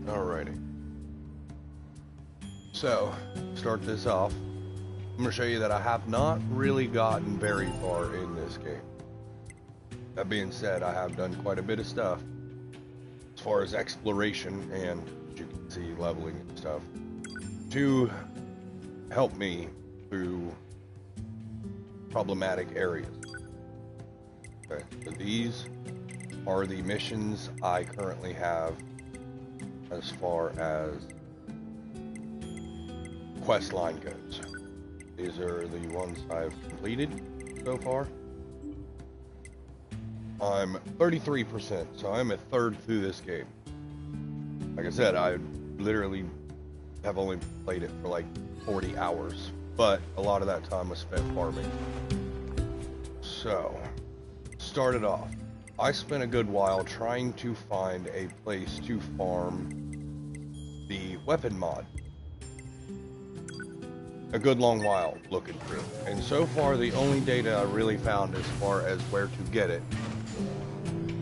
Alrighty. So, start this off. I'm going to show you that I have not really gotten very far in this game. That being said, I have done quite a bit of stuff as far as exploration and, as you can see, leveling and stuff to help me through problematic areas. Okay, so these are the missions I currently have as far as quest line goes. These are the ones I've completed so far. I'm 33%, so I'm a third through this game. Like I said, I literally have only played it for like 40 hours, but a lot of that time was spent farming. So, started off, I spent a good while trying to find a place to farm the weapon mod. A good long while looking through, and so far the only data I really found as far as where to get it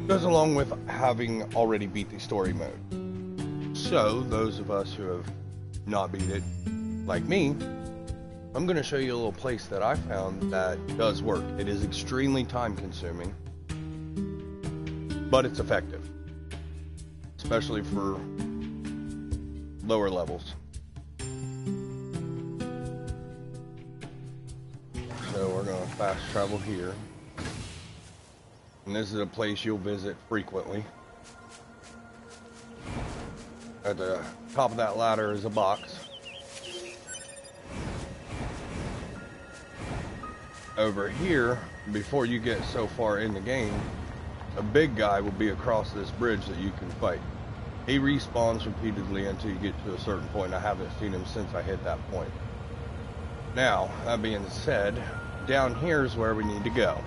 goes along with having already beat the story mode. So those of us who have not beat it, like me, I'm going to show you a little place that I found that does work. It is extremely time consuming, but it's effective, especially for lower levels. So we're going to fast travel here. And this is a place you'll visit frequently. At the top of that ladder is a box. Over here, before you get so far in the game, a big guy will be across this bridge that you can fight. He respawns repeatedly until you get to a certain point. I haven't seen him since I hit that point. Now, that being said, down here is where we need to go.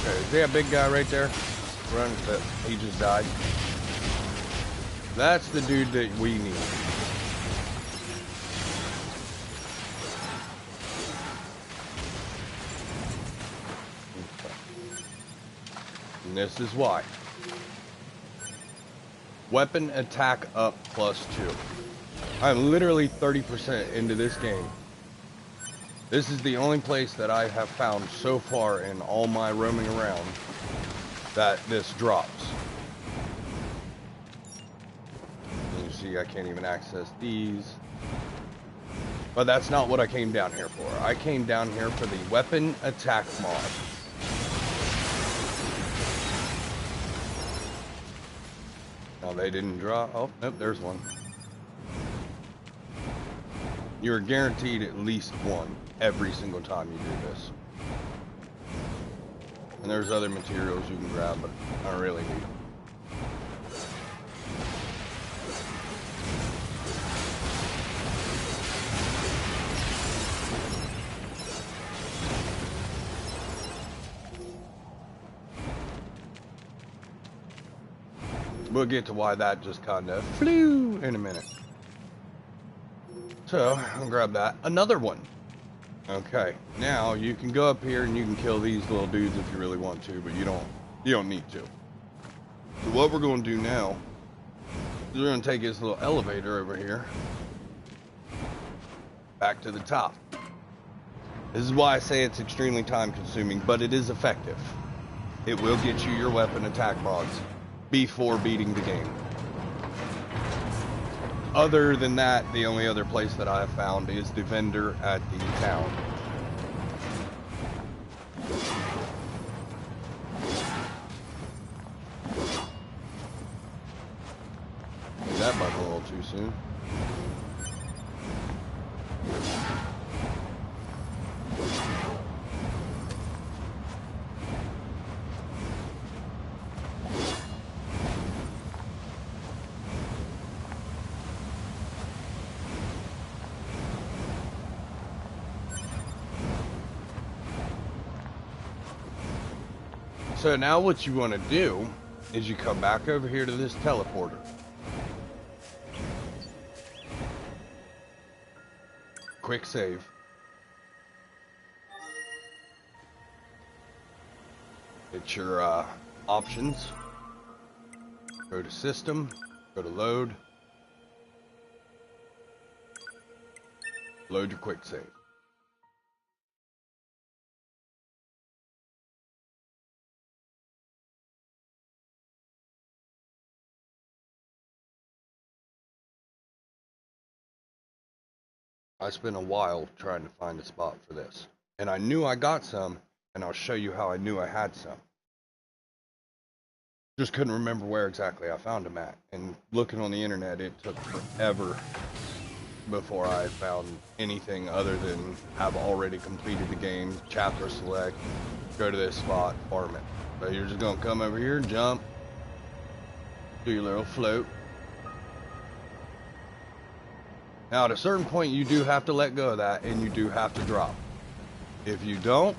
Okay, is that big guy right there? Run, he just died. That's the dude that we need. And this is why. Weapon attack up +2. I'm literally 30% into this game. This is the only place that I have found so far in all my roaming around that this drops. And you see I can't even access these. But that's not what I came down here for. I came down here for the weapon attack mod. Now they didn't draw. Oh, nope, there's one. You're guaranteed at least one every single time you do this. And there's other materials you can grab, but I don't really need them. We'll get to why that just kind of flew in a minute. So, I'll grab that. Another one. Okay, now you can go up here and you can kill these little dudes if you really want to, but you don't need to. So what we're going to do now is we're going to take this little elevator over here back to the top. This is why I say it's extremely time consuming, but it is effective. It will get you your weapon attack mods before beating the game. Other than that, the only other place that I have found is the vendor at the town. That might be a little too soon. So now what you want to do is you come back over here to this teleporter. Of quick save. Hit your options. Go to system. Go to load. Load your quick save. I spent a while trying to find a spot for this. And I knew I got some, and I'll show you how I knew I had some. Just couldn't remember where exactly I found them at. And looking on the internet, it took forever before I found anything other than have already completed the game, chapter select, go to this spot, farm it. So you're just gonna come over here, jump, do your little float. Now at a certain point you do have to let go of that and you do have to drop. If you don't,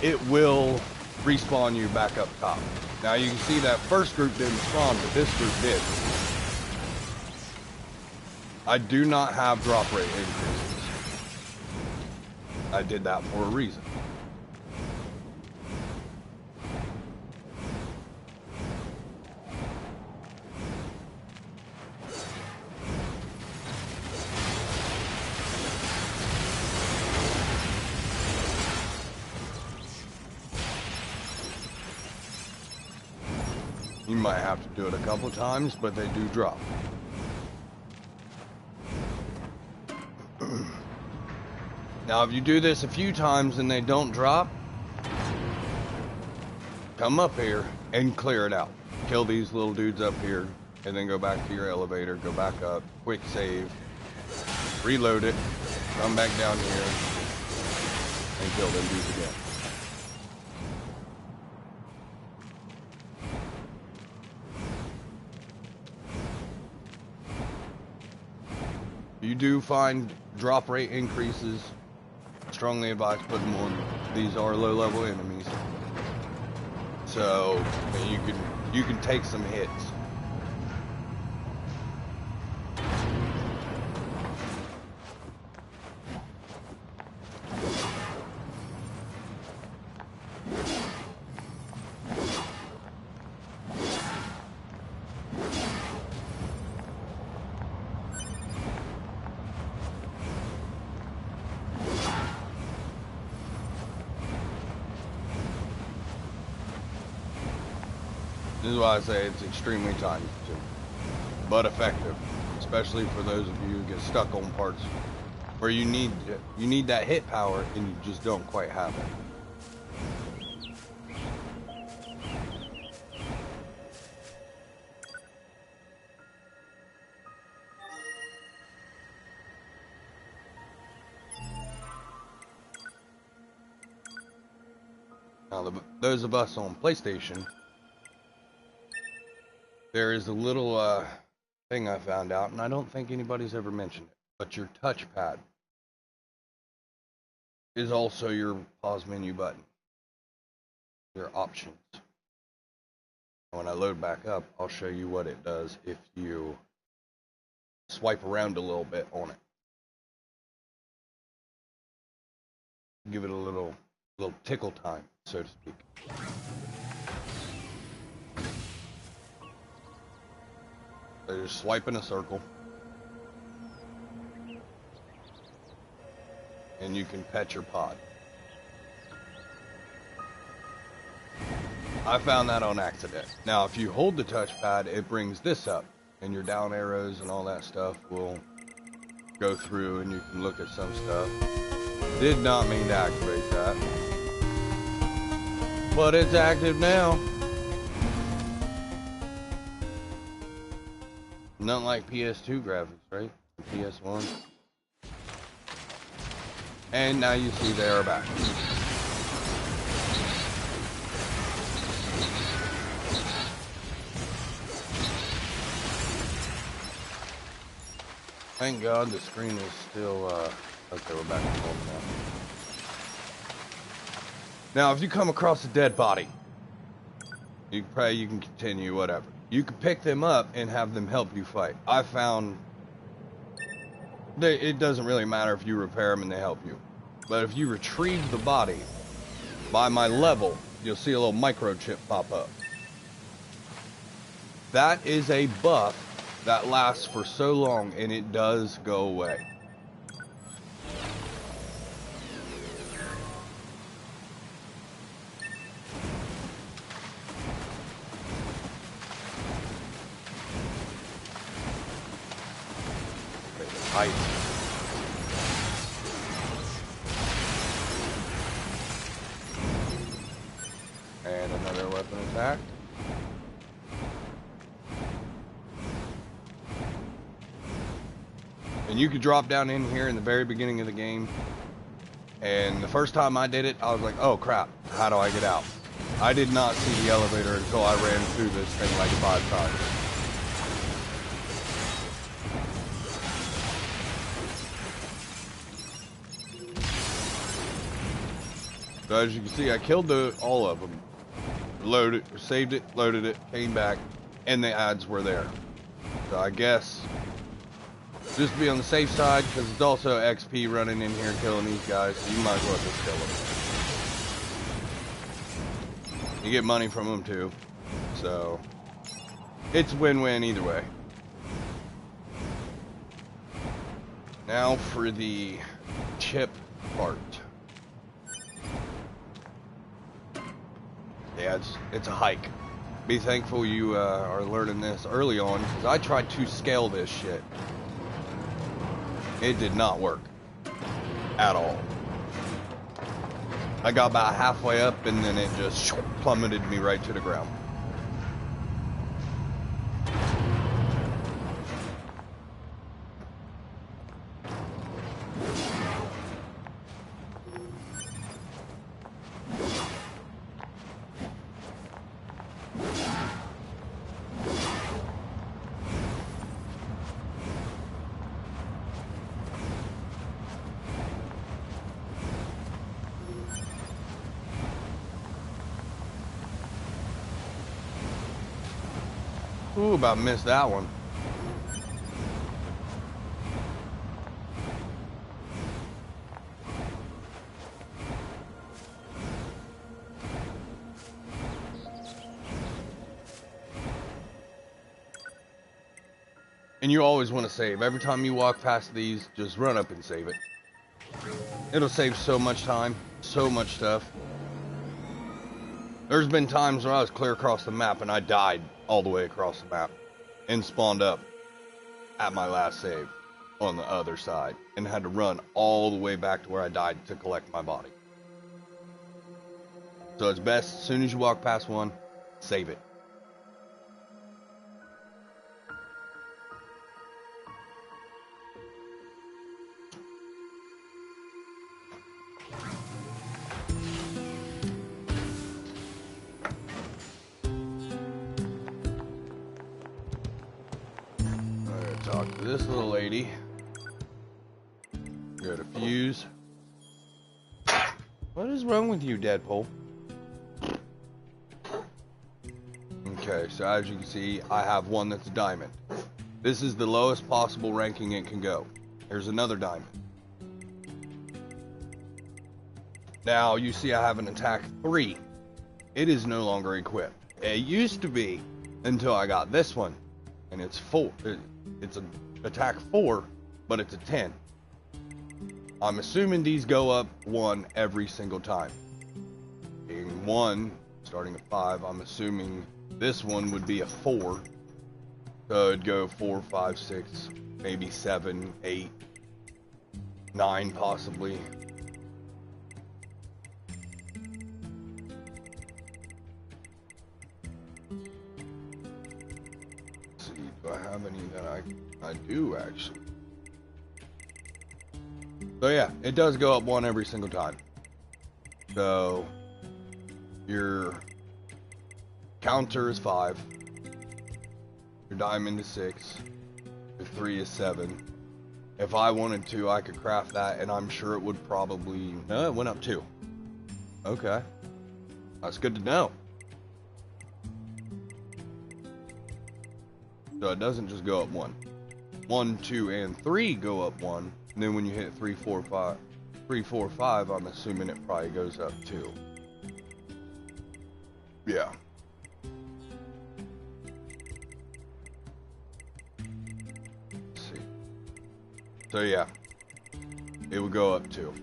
it will respawn you back up top. Now you can see that first group didn't spawn, but this group did. I do not have drop rate increases. I did that for a reason. You might have to do it a couple times, but they do drop. Now, if you do this a few times and they don't drop, come up here and clear it out. Kill these little dudes up here, and then go back to your elevator, go back up, quick save, reload it, come back down here, and kill them dudes again. You do find drop rate increases. Strongly advise putting them on. These are low-level enemies, so you can take some hits. This is why I say it's extremely time consuming, but effective, especially for those of you who get stuck on parts where you need that hit power and you just don't quite have it. Now, those of us on PlayStation, there is a little thing I found out, and I don't think anybody's ever mentioned it, but your touchpad is also your pause menu button, your options. When I load back up, I'll show you what it does if you swipe around a little bit on it. Give it a little tickle time, so to speak. So just swipe in a circle, and you can pet your pod. I found that on accident. Now, if you hold the touchpad, it brings this up, and your down arrows and all that stuff will go through, and you can look at some stuff. Did not mean to activate that, but it's active now. Not like PS2 graphics, right? PS1. And now you see they are back. Thank God the screen is still, okay, we're back to normal now. Now, if you come across a dead body, you can continue, whatever. You can pick them up and have them help you fight. I found it doesn't really matter if you repair them and they help you. But if you retrieve the body by my level, you'll see a little microchip pop up. That is a buff that lasts for so long, and it does go away. Height. And another weapon attack. And you could drop down in here in the very beginning of the game. And the first time I did it, I was like, oh crap, how do I get out? I did not see the elevator until I ran through this thing like 5 times. So as you can see, I killed all of them. Loaded, saved it, loaded it, came back, and the ads were there. So I guess, just to be on the safe side, because it's also XP running in here killing these guys, so you might as well just kill them. You get money from them too, so it's win-win either way. Now for the chip part. Yeah, it's a hike. Be thankful you are learning this early on, because I tried to scale this shit. It did not work at all. I got about halfway up and then it just plummeted me right to the ground. Ooh, about missed that one. And you always want to save. Every time you walk past these, just run up and save it. It'll save so much time, so much stuff. There's been times where I was clear across the map and I died all the way across the map and spawned up at my last save on the other side and had to run all the way back to where I died to collect my body. So it's best, as soon as you walk past one, save it. Talk to this little lady. Got a fuse. What is wrong with you, Deadpool? Okay, so as you can see, I have one that's a diamond. This is the lowest possible ranking it can go. Here's another diamond. Now, you see I have an attack 3. It is no longer equipped. It used to be until I got this one, and it's 4. It's an attack 4, but it's a 10. I'm assuming these go up 1 every single time. Being 1, starting at 5, I'm assuming this one would be a 4. So it'd go 4, 5, 6, maybe 7, 8, 9 possibly. Do I have any that I do actually? So yeah, it does go up 1 every single time. So your counter is 5, your diamond is 6, your 3 is 7. If I wanted to, I could craft that, and I'm sure it would probably. No, it went up 2. Okay, that's good to know. So it doesn't just go up 1. 1, 2, and 3 go up 1. And then when you hit 3, 4, 5, 3, 4, 5, I'm assuming it probably goes up 2. Yeah. Let's see. So yeah, it would go up 2.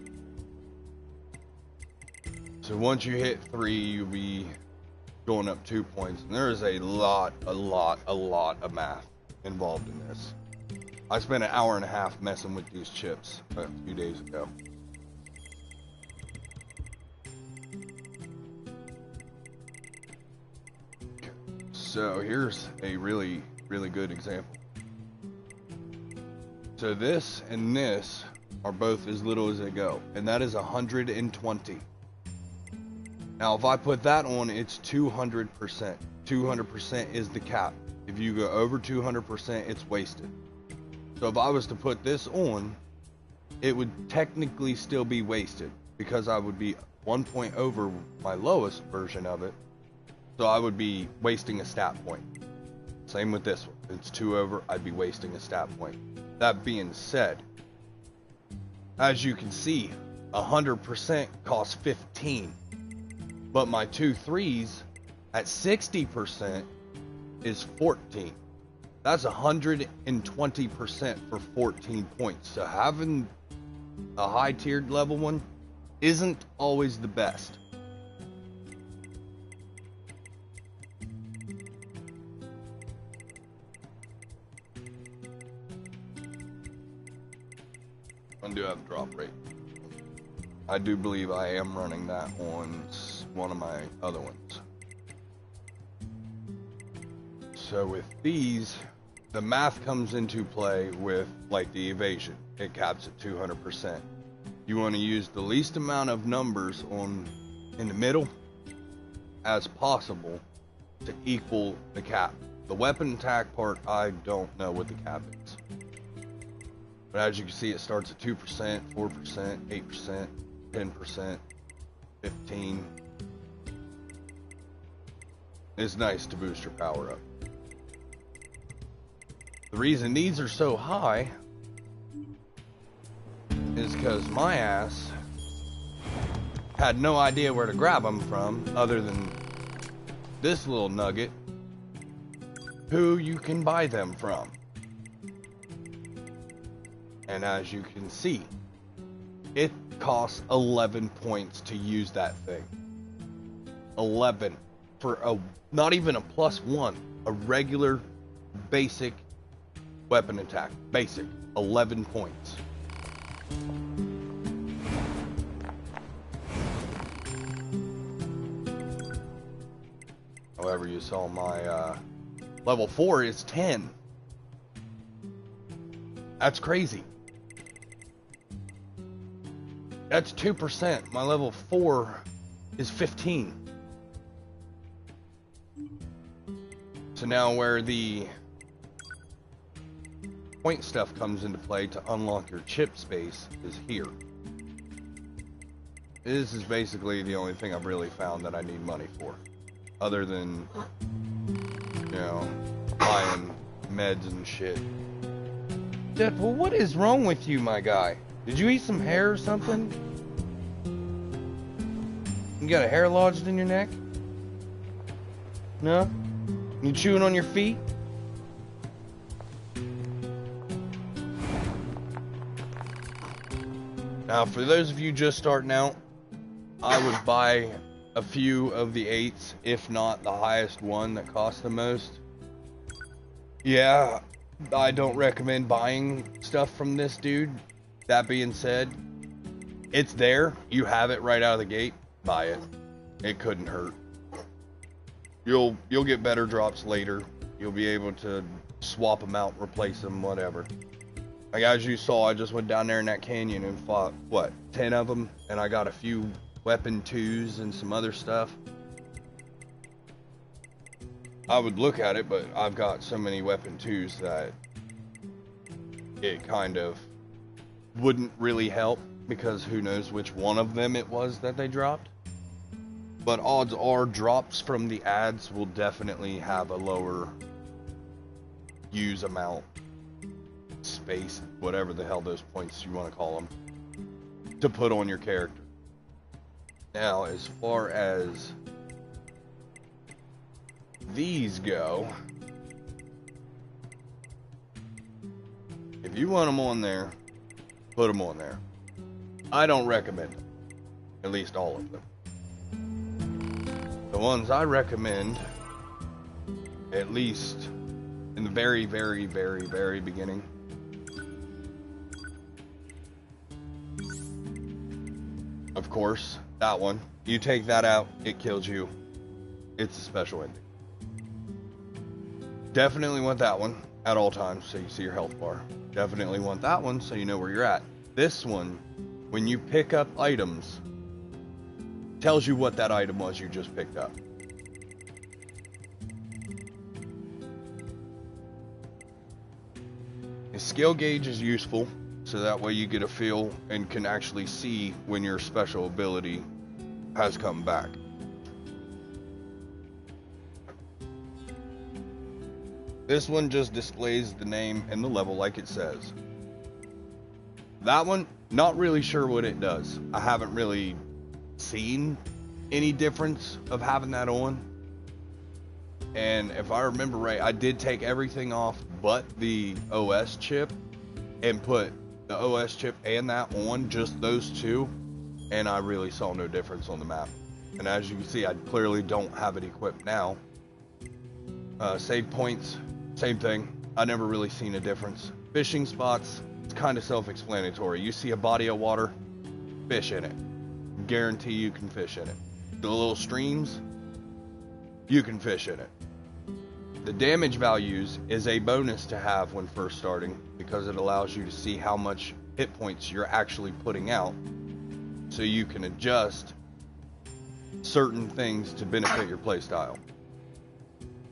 So once you hit 3, you'll be going up 2 points. And there is a lot of math involved in this. I spent an hour and a half messing with these chips a few days ago. So here's a really good example. So this and this are both as little as they go, and that is 120. Now if I put that on, it's 200%. 200% is the cap. If you go over 200%, it's wasted. So if I was to put this on, it would technically still be wasted because I would be 1 point over my lowest version of it. So I would be wasting a stat point. Same with this one. If it's 2 over, I'd be wasting a stat point. That being said, as you can see, 100% costs 15. But my 2 3s at 60% is 14. That's 120% for 14 points. So having a high tiered level one isn't always the best. I do have drop rate. I do believe I am running that on one of my other ones. So with these, the math comes into play with like the evasion. It caps at 200%. You want to use the least amount of numbers in the middle as possible to equal the cap. The weapon attack part, I don't know what the cap is. But as you can see, it starts at 2%, 4%, 8%, 10%, 15%. It's nice to boost your power up. The reason these are so high is because my ass had no idea where to grab them from other than this little nugget, who you can buy them from. And as you can see, it costs 11 points to use that thing. 11 for a, not even a +1, a regular basic weapon attack. Basic, 11 points. However, you saw my level 4 is 10. That's crazy. That's 2%. My level 4 is 15. So now where the point stuff comes into play to unlock your chip space is here. This is basically the only thing I've really found that I need money for. Other than, you know, buying meds and shit. Well, what is wrong with you, my guy? Did you eat some hair or something? You got a hair lodged in your neck? No? You chewing on your feet? Now, for those of you just starting out, I would buy a few of the 8s, if not the highest one that costs the most. Yeah, I don't recommend buying stuff from this dude. That being said, it's there. You have it right out of the gate. Buy it. It couldn't hurt. You'll get better drops later. You'll be able to swap them out, replace them, whatever. Like as you saw, I just went down there in that canyon and fought, what, 10 of them? And I got a few weapon 2s and some other stuff. I would look at it, but I've got so many weapon 2s that it kind of wouldn't really help, because who knows which one of them it was that they dropped. But odds are drops from the ads will definitely have a lower use amount space, whatever the hell those points you want to call them, to put on your character. Now, as far as these go, if you want them on there, put them on there. I don't recommend them, at least all of them. The ones I recommend, at least in the very, very, very, very beginning, of course, that one. You take that out, it kills you. It's a special ending. Definitely want that one at all times so you see your health bar. Definitely want that one so you know where you're at. This one, when you pick up items, tells you what that item was you just picked up. The skill gauge is useful, so that way you get a feel and can actually see when your special ability has come back. This one just displays the name and the level like it says. That one, not really sure what it does. I haven't really seen any difference of having that on. And if I remember right, I did take everything off but the OS chip and put the OS chip and that on, just those two, and I really saw no difference on the map. And as you can see, I clearly don't have it equipped now. Save points, same thing. I never really seen a difference. Fishing spots, it's kind of self-explanatory. You see a body of water, fish in it. Guarantee you can fish in it. The little streams, you can fish in it. The damage values is a bonus to have when first starting, because it allows you to see how much hit points you're actually putting out, so you can adjust certain things to benefit your playstyle.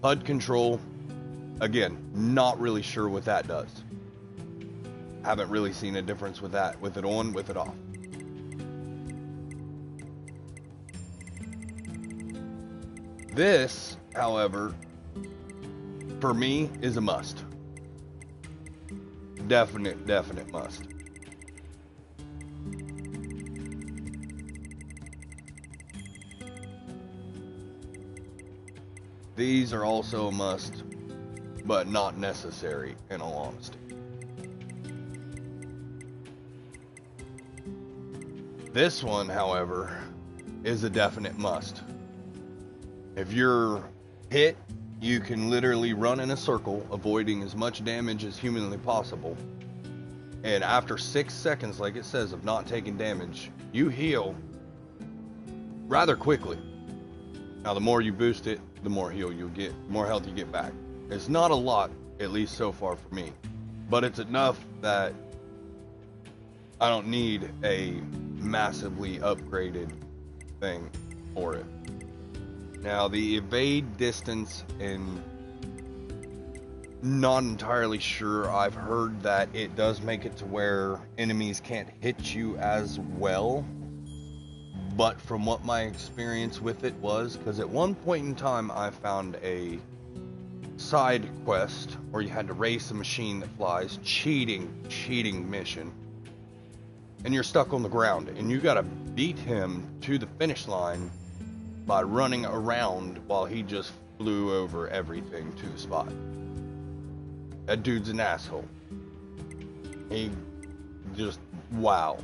HUD control, again, not really sure what that does. Haven't really seen a difference with that, with it on, with it off. This, however, for me, is a must. Definite must. These are also a must, but not necessary, in all honesty. This one, however, is a definite must. If you're hit, you can literally run in a circle, avoiding as much damage as humanly possible. And after 6 seconds, like it says, of not taking damage, you heal rather quickly. Now, the more you boost it, the more heal you'll get, more health you get back. It's not a lot, at least so far for me, but it's enough that I don't need a massively upgraded thing for it. Now, the evade distance, and not entirely sure. I've heard that it does make it to where enemies can't hit you as well. But from what my experience with it was, because at one point in time I found a side quest where you had to race a machine that flies, cheating mission, and you're stuck on the ground, and you gotta beat him to the finish line by running around while he just flew over everything to the spot. That dude's an asshole. He just, wow.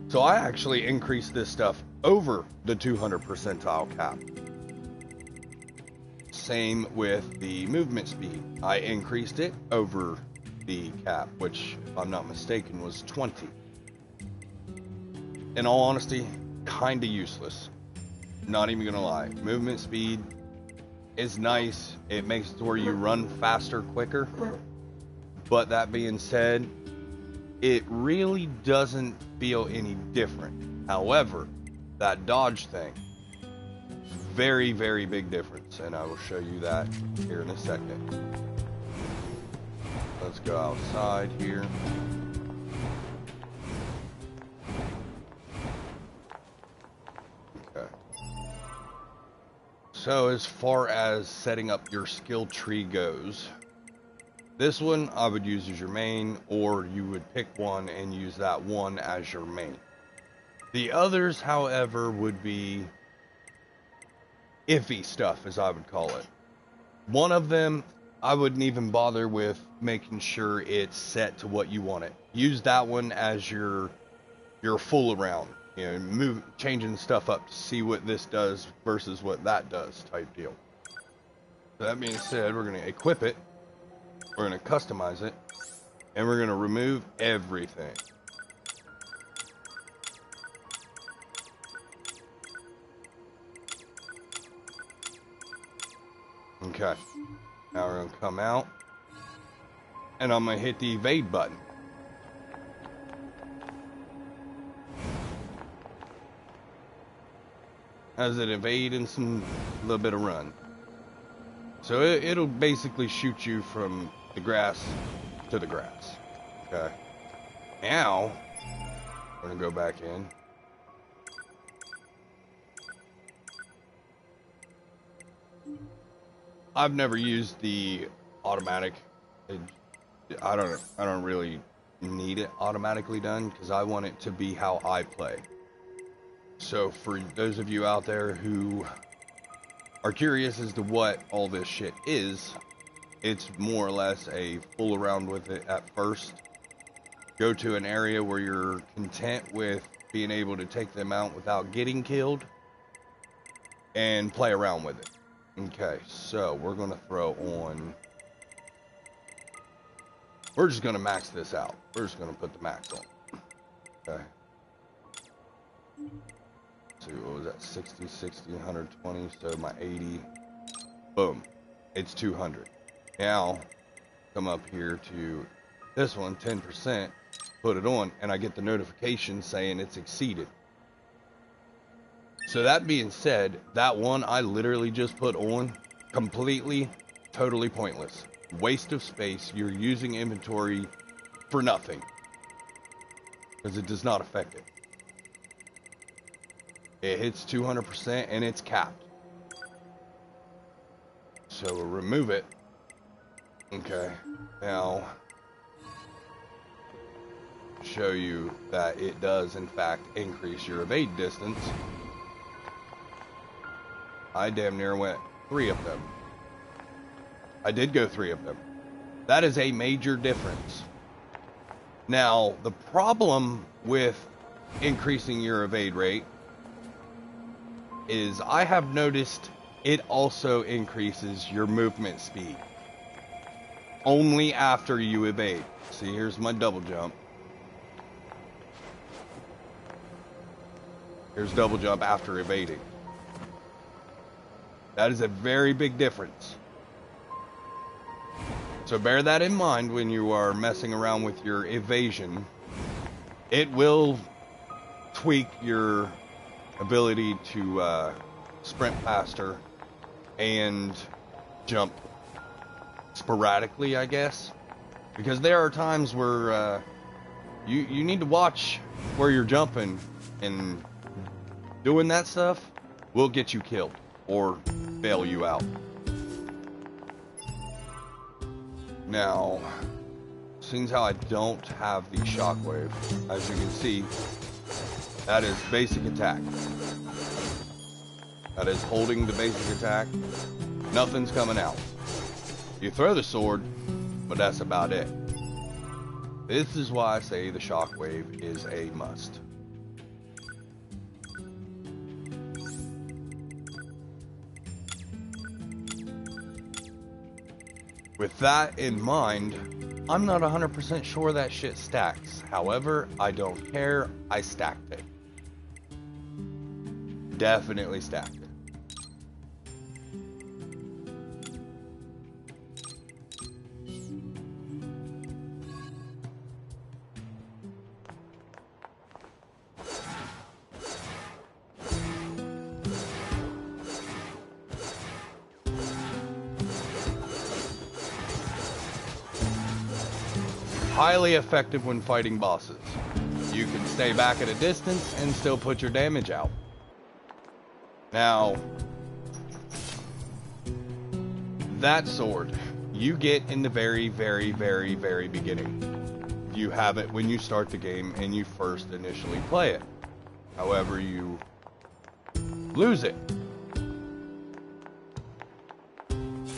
So I actually increased this stuff over the 200 percentile cap. Same with the movement speed. I increased it over the cap, which, if I'm not mistaken, was 20. In all honesty, kinda useless. Not even gonna lie. Movement speed is nice. It makes it to where you run faster, quicker. But that being said, it really doesn't feel any different. However, that dodge thing, very, very big difference, and I will show you that here in a second. Let's go outside here. Okay. So as far as setting up your skill tree goes, This one I would use as your main, or you would pick one and use that one as your main. The others, however, would be iffy stuff, as I would call it. One of them, I wouldn't even bother with making sure it's set to what you want it. Use that one as your full around. You know, changing stuff up to see what this does versus what that does type deal. So that being said, we're going to equip it, we're going to customize it, and we're going to remove everything. Okay, now we're going to come out, and I'm going to hit the evade button. As it evade and some little bit of run. So it'll basically shoot you from the grass to the grass. Okay. Now, we're going to go back in. I've never used the automatic. I don't really need it automatically done because I want it to be how I play. So for those of you out there who are curious as to what all this shit is, it's more or less a fool around with it at first. Go to an area where you're content with being able to take them out without getting killed and play around with it. Okay, so we're going to throw on... We're just going to max this out. We're just going to put the max on. Okay. So what was that? 60, 60, 120. So my 80. Boom. It's 200. Now, come up here to this one, 10%. Put it on, and I get the notification saying it's exceeded. So that being said, that one I literally just put on, completely, totally pointless. Waste of space. You're using inventory for nothing. Because it does not affect it. It hits 200% and it's capped. So we'll remove it. Okay. Now, show you that it does in fact increase your evade distance. I damn near went 3 of them. I did go 3 of them. That is a major difference. Now, the problem with increasing your evade rate is I have noticed it also increases your movement speed. Only after you evade. See, here's my double jump. Here's double jump after evading. That is a very big difference. So bear that in mind when you are messing around with your evasion. It will tweak your ability to sprint faster and jump sporadically, I guess. Because there are times where you need to watch where you're jumping, and doing that stuff will get you killed or bail you out. Now, seeing how I don't have the shockwave, as you can see, that is basic attack. That is holding the basic attack. Nothing's coming out. You throw the sword, but that's about it. This is why I say the shockwave is a must. With that in mind, I'm not 100% sure that shit stacks. However, I don't care. I stacked it. Definitely stacked it. Highly effective when fighting bosses. You can stay back at a distance and still put your damage out. Now, that sword, you get in the very, very, very, very beginning. You have it when you start the game and you first initially play it. However, you lose it.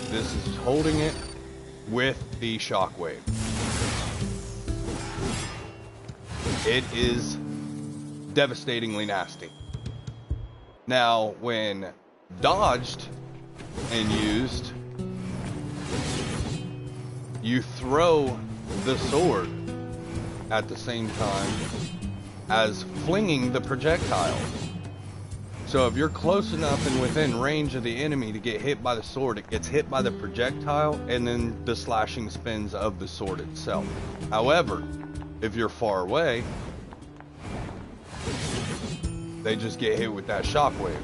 This is holding it with the shockwave. It is devastatingly nasty. Now, when dodged and used, you throw the sword at the same time as flinging the projectile. So if you're close enough and within range of the enemy to get hit by the sword, it gets hit by the projectile and then the slashing spins of the sword itself. However, if you're far away, they just get hit with that shockwave,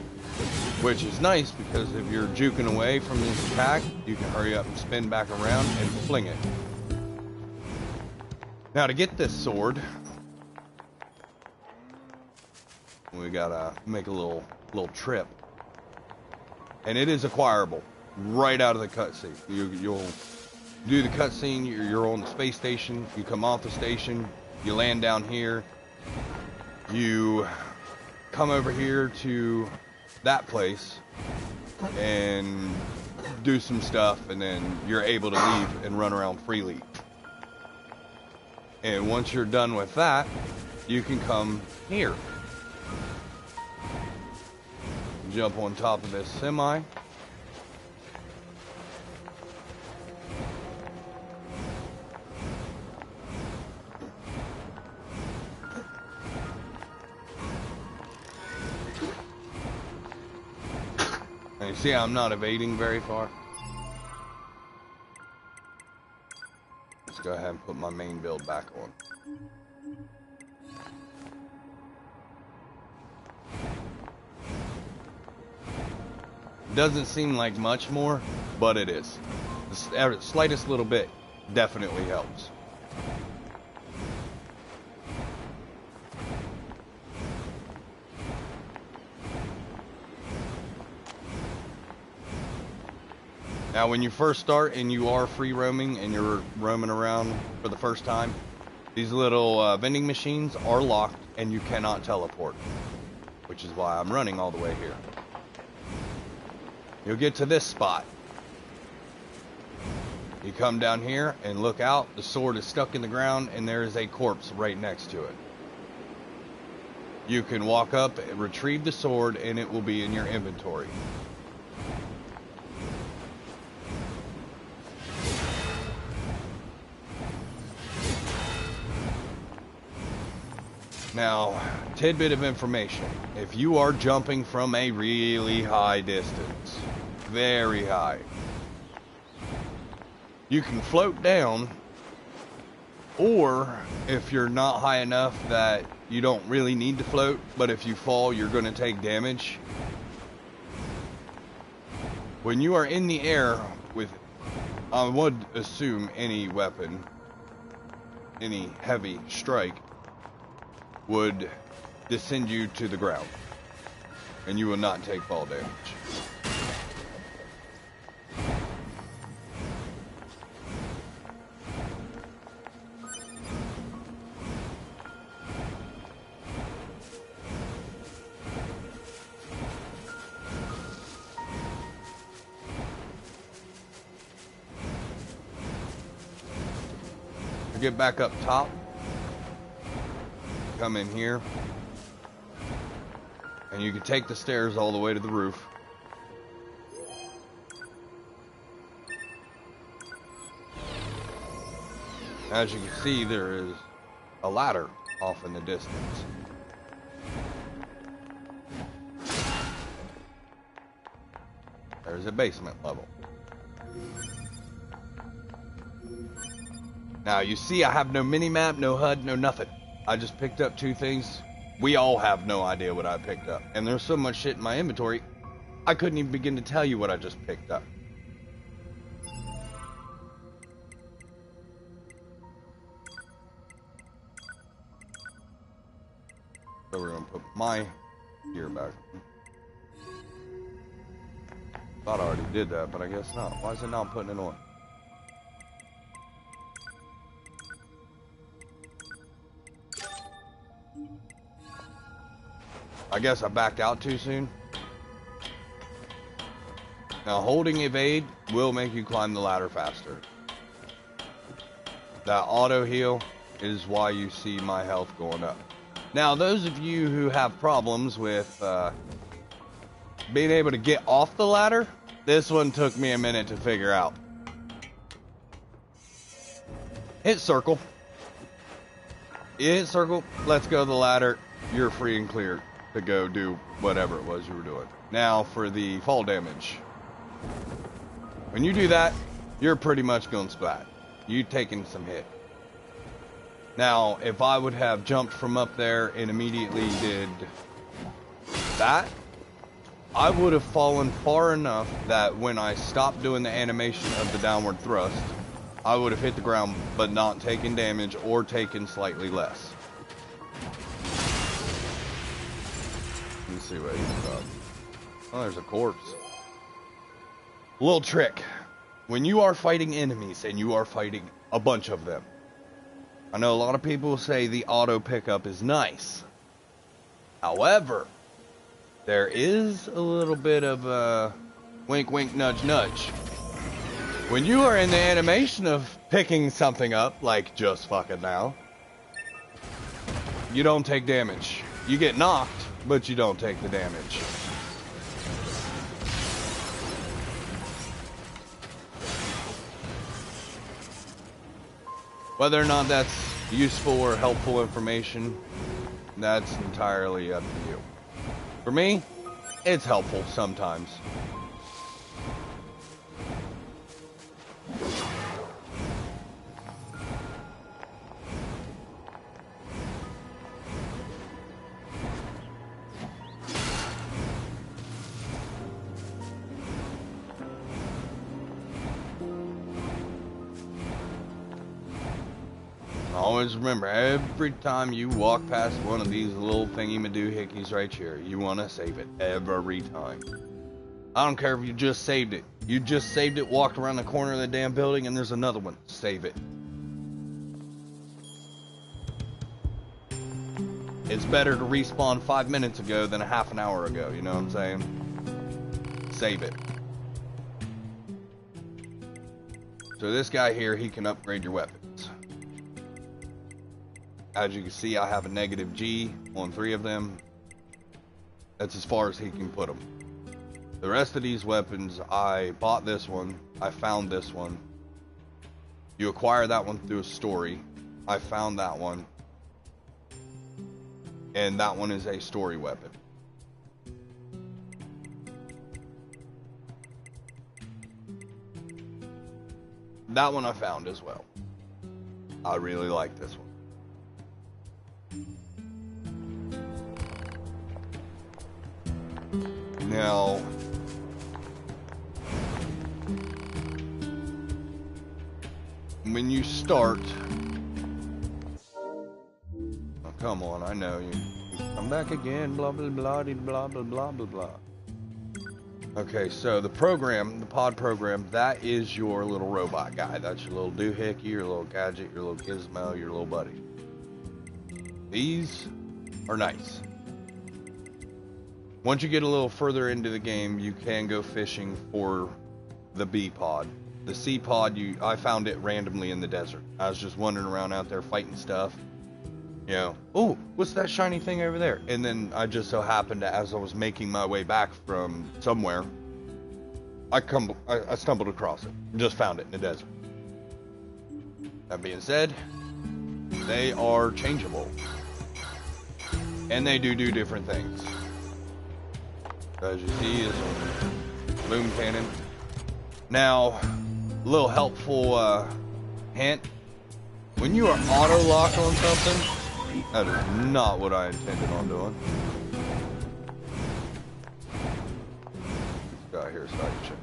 which is nice because if you're juking away from this attack, you can hurry up and spin back around and fling it. Now to get this sword, we gotta make a little trip, and it is acquirable right out of the cutscene. You'll do the cutscene. You're on the space station. You come off the station. You land down here. You come over here to that place and do some stuff, and then you're able to leave and run around freely. And once you're done with that, you can come here. Jump on top of this semi. And you see I'm not evading very far. Let's go ahead and put my main build back on. Doesn't seem like much more, but it is. The slightest little bit definitely helps. Now when you first start and you are free roaming and you're roaming around for the first time, these little vending machines are locked and you cannot teleport, which is why I'm running all the way here. You'll get to this spot. You come down here and look out. The sword is stuck in the ground and there is a corpse right next to it. You can walk up and retrieve the sword and it will be in your inventory. Now, tidbit of information. If you are jumping from a really high distance, very high, you can float down, or if you're not high enough that you don't really need to float, but if you fall, you're going to take damage. When you are in the air with, I would assume, any weapon, any heavy strike, would descend you to the ground, and you will not take fall damage. To get back up top, come in here, and you can take the stairs all the way to the roof. As you can see, there is a ladder off in the distance. There's a basement level. Now you see I have no mini-map, no HUD, no nothing. I just picked up two things. We all have no idea what I picked up. And there's so much shit in my inventory, I couldn't even begin to tell you what I just picked up. So we're gonna put my gear back. Thought I already did that, but I guess not. Why is it not putting it on? I guess I backed out too soon. Now, holding evade will make you climb the ladder faster. That auto heal is why you see my health going up. Now, those of you who have problems with being able to get off the ladder, this one took me a minute to figure out. Hit circle. You hit circle, let's go to the ladder. You're free and clear to go do whatever it was you were doing. Now, for the fall damage. When you do that, you're pretty much going splat. You taking some hit. Now, if I would have jumped from up there and immediately did that, I would have fallen far enough that when I stopped doing the animation of the downward thrust, I would have hit the ground but not taken damage or taken slightly less. Let's see what he's got. Oh, there's a corpse. Little trick. When you are fighting enemies and you are fighting a bunch of them, I know a lot of people say the auto pickup is nice. However, there is a little bit of a wink, wink, nudge, nudge. When you are in the animation of picking something up, like just fucking now, you don't take damage. You get knocked, but you don't take the damage. Whether or not that's useful or helpful information, that's entirely up to you. For me, it's helpful sometimes. Always remember, every time you walk past one of these little thingy-ma-doo-hickeys right here, you want to save it every time. I don't care if you just saved it. You just saved it, walked around the corner of the damn building, and there's another one. Save it. It's better to respawn 5 minutes ago than a half an hour ago, you know what I'm saying? Save it. So this guy here, he can upgrade your weapons. As you can see, I have a negative G on 3 of them. That's as far as he can put them. The rest of these weapons, I bought this one. I found this one. You acquire that one through a story. I found that one. And that one is a story weapon. That one I found as well. I really like this one. Now, when you start, oh, come on, I know you come back again, blah, blah, blah, blah, blah, blah, blah, blah. Okay, so the program, the pod program, that is your little robot guy. That's your little doohickey, your little gadget, your little gizmo, your little buddy. These are nice. Once you get a little further into the game, you can go fishing for the B pod. The C pod, I found it randomly in the desert. I was just wandering around out there fighting stuff. You know, oh, what's that shiny thing over there? And then I just so happened to, as I was making my way back from somewhere, I stumbled across it. Just found it in the desert. That being said, they are changeable. And they do different things. As you see, is a boom cannon. Now, a little helpful hint. When you are auto-locked on something, that is not what I intended on doing. This guy here is like shit.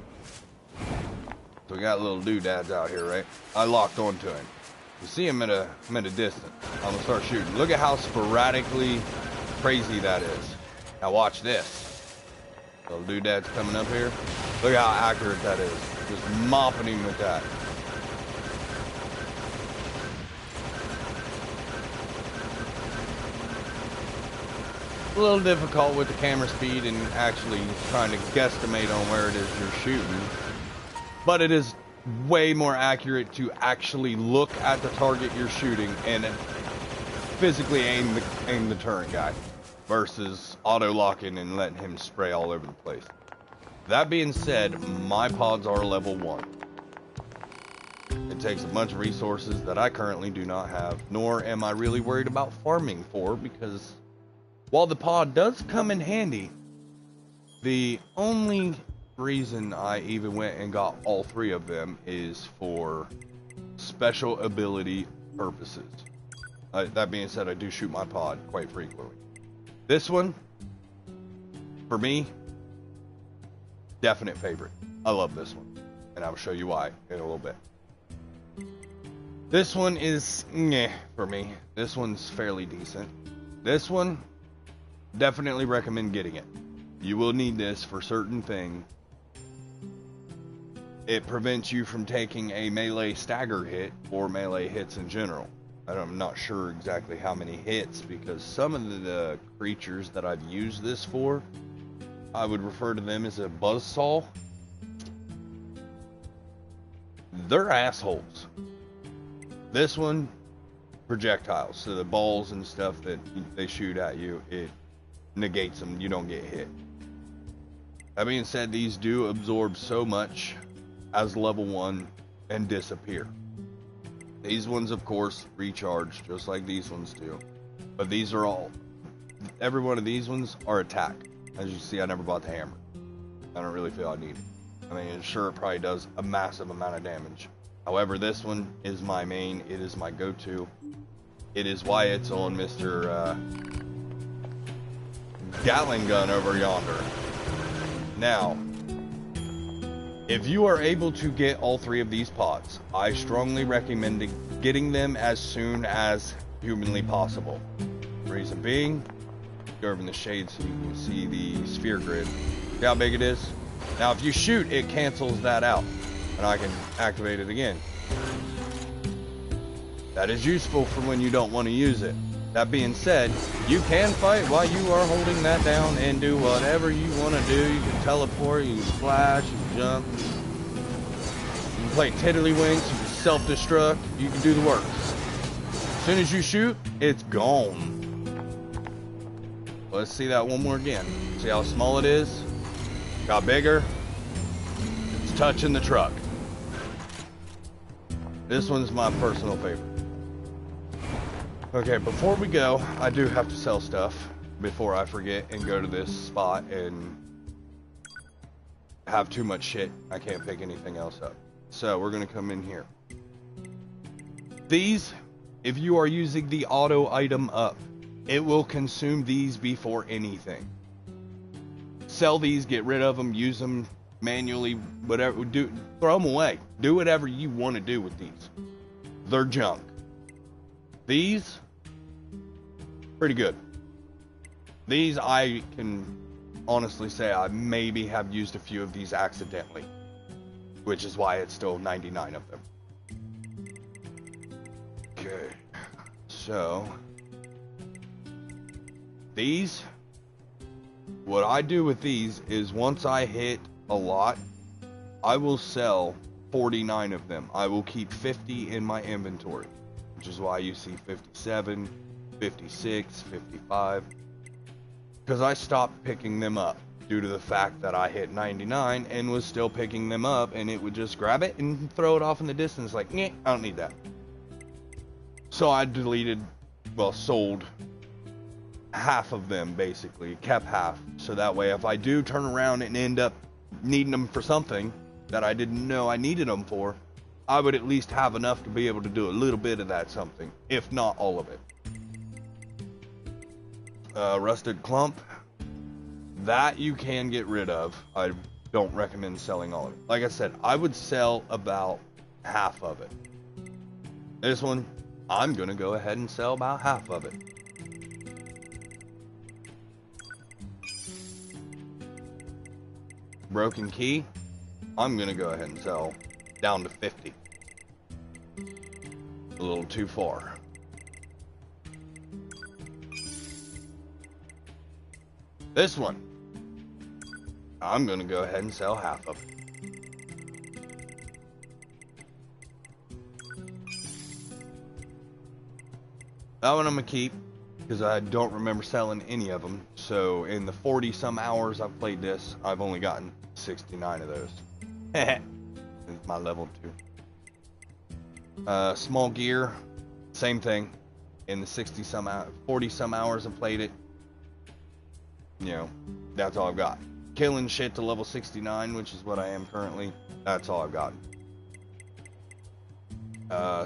So we got little doodads out here, right? I locked onto him. You see him at a distance. I'm gonna start shooting. Look at how sporadically crazy that is. Now watch this. Little doodad's coming up here. Look how accurate that is. Just mopping him with that. a little difficult with the camera speed and actually trying to guesstimate on where it is you're shooting. But it is way more accurate to actually look at the target you're shooting and physically aim the turret guy versus auto locking and letting him spray all over the place. That being said, my pods are level 1. It takes a bunch of resources that I currently do not have, nor am I really worried about farming for, because while the pod does come in handy, the only reason I even went and got all 3 of them is for special ability purposes. That being said, I do shoot my pod quite frequently. This one, for me, definite favorite. I love this one, and I'll show you why in a little bit. This one is meh for me. This one's fairly decent. This one, definitely recommend getting it. You will need this for certain things. It prevents you from taking a melee stagger hit or melee hits in general. I'm not sure exactly how many hits, because some of the creatures that I've used this for, I would refer to them as a buzzsaw. They're assholes. This one, projectiles, so the balls and stuff that they shoot at you, it negates them. You don't get hit. That being said, these do absorb so much as level 1 and disappear. These ones, of course, recharge just like these ones do. But these are all, every one of these ones are attack. As you see, I never bought the hammer. I don't really feel I need it. I mean, sure, it probably does a massive amount of damage. However, this one is my main. It is my go-to. It is why it's on Mr. Gatling gun over yonder. Now, if you are able to get all 3 of these pods, I strongly recommend getting them as soon as humanly possible. Reason being, go over in the shade so you can see the sphere grid. See how big it is? Now, if you shoot, it cancels that out, and I can activate it again. That is useful for when you don't want to use it. That being said, you can fight while you are holding that down and do whatever you want to do. You can teleport, you can splash, you can jump, you can play tiddlywinks, you can self-destruct, you can do the works. As soon as you shoot, it's gone. Let's see that one more again. See how small it is? Got bigger. It's touching the truck. This one's my personal favorite. Okay, before we go, I do have to sell stuff before I forget and go to this spot and have too much shit. I can't pick anything else up. So we're gonna come in here. These, if you are using the auto item up, it will consume these before anything. Sell these, get rid of them, use them manually, whatever, throw them away. Do whatever you want to do with these. They're junk. These, pretty good. These, I can honestly say I maybe have used a few of these accidentally, which is why it's still 99 of them. Okay, so these, what I do with these is once I hit a lot, I will sell 49 of them. I will keep 50 in my inventory, which is why you see 57, 56, 55, because I stopped picking them up due to the fact that I hit 99 and was still picking them up, and it would just grab it and throw it off in the distance like, nah, I don't need that. So I deleted, well, sold half of them, basically, kept half, so that way if I do turn around and end up needing them for something that I didn't know I needed them for, I would at least have enough to be able to do a little bit of that something, if not all of it. Rusted clump, that you can get rid of. I don't recommend selling all of it. Like I said, I would sell about half of it. This one, I'm gonna go ahead and sell about half of it. Broken key, I'm gonna go ahead and sell down to 50. A little too far. This one, I'm gonna go ahead and sell half of it. That one I'm gonna keep because I don't remember selling any of them. So in the 40 some hours I've played this, I've only gotten 69 of those. It's my level 2. Small gear, same thing. In the 40 some hours I played it, you know, that's all I've got. Killing shit to level 69, which is what I am currently. That's all I've got.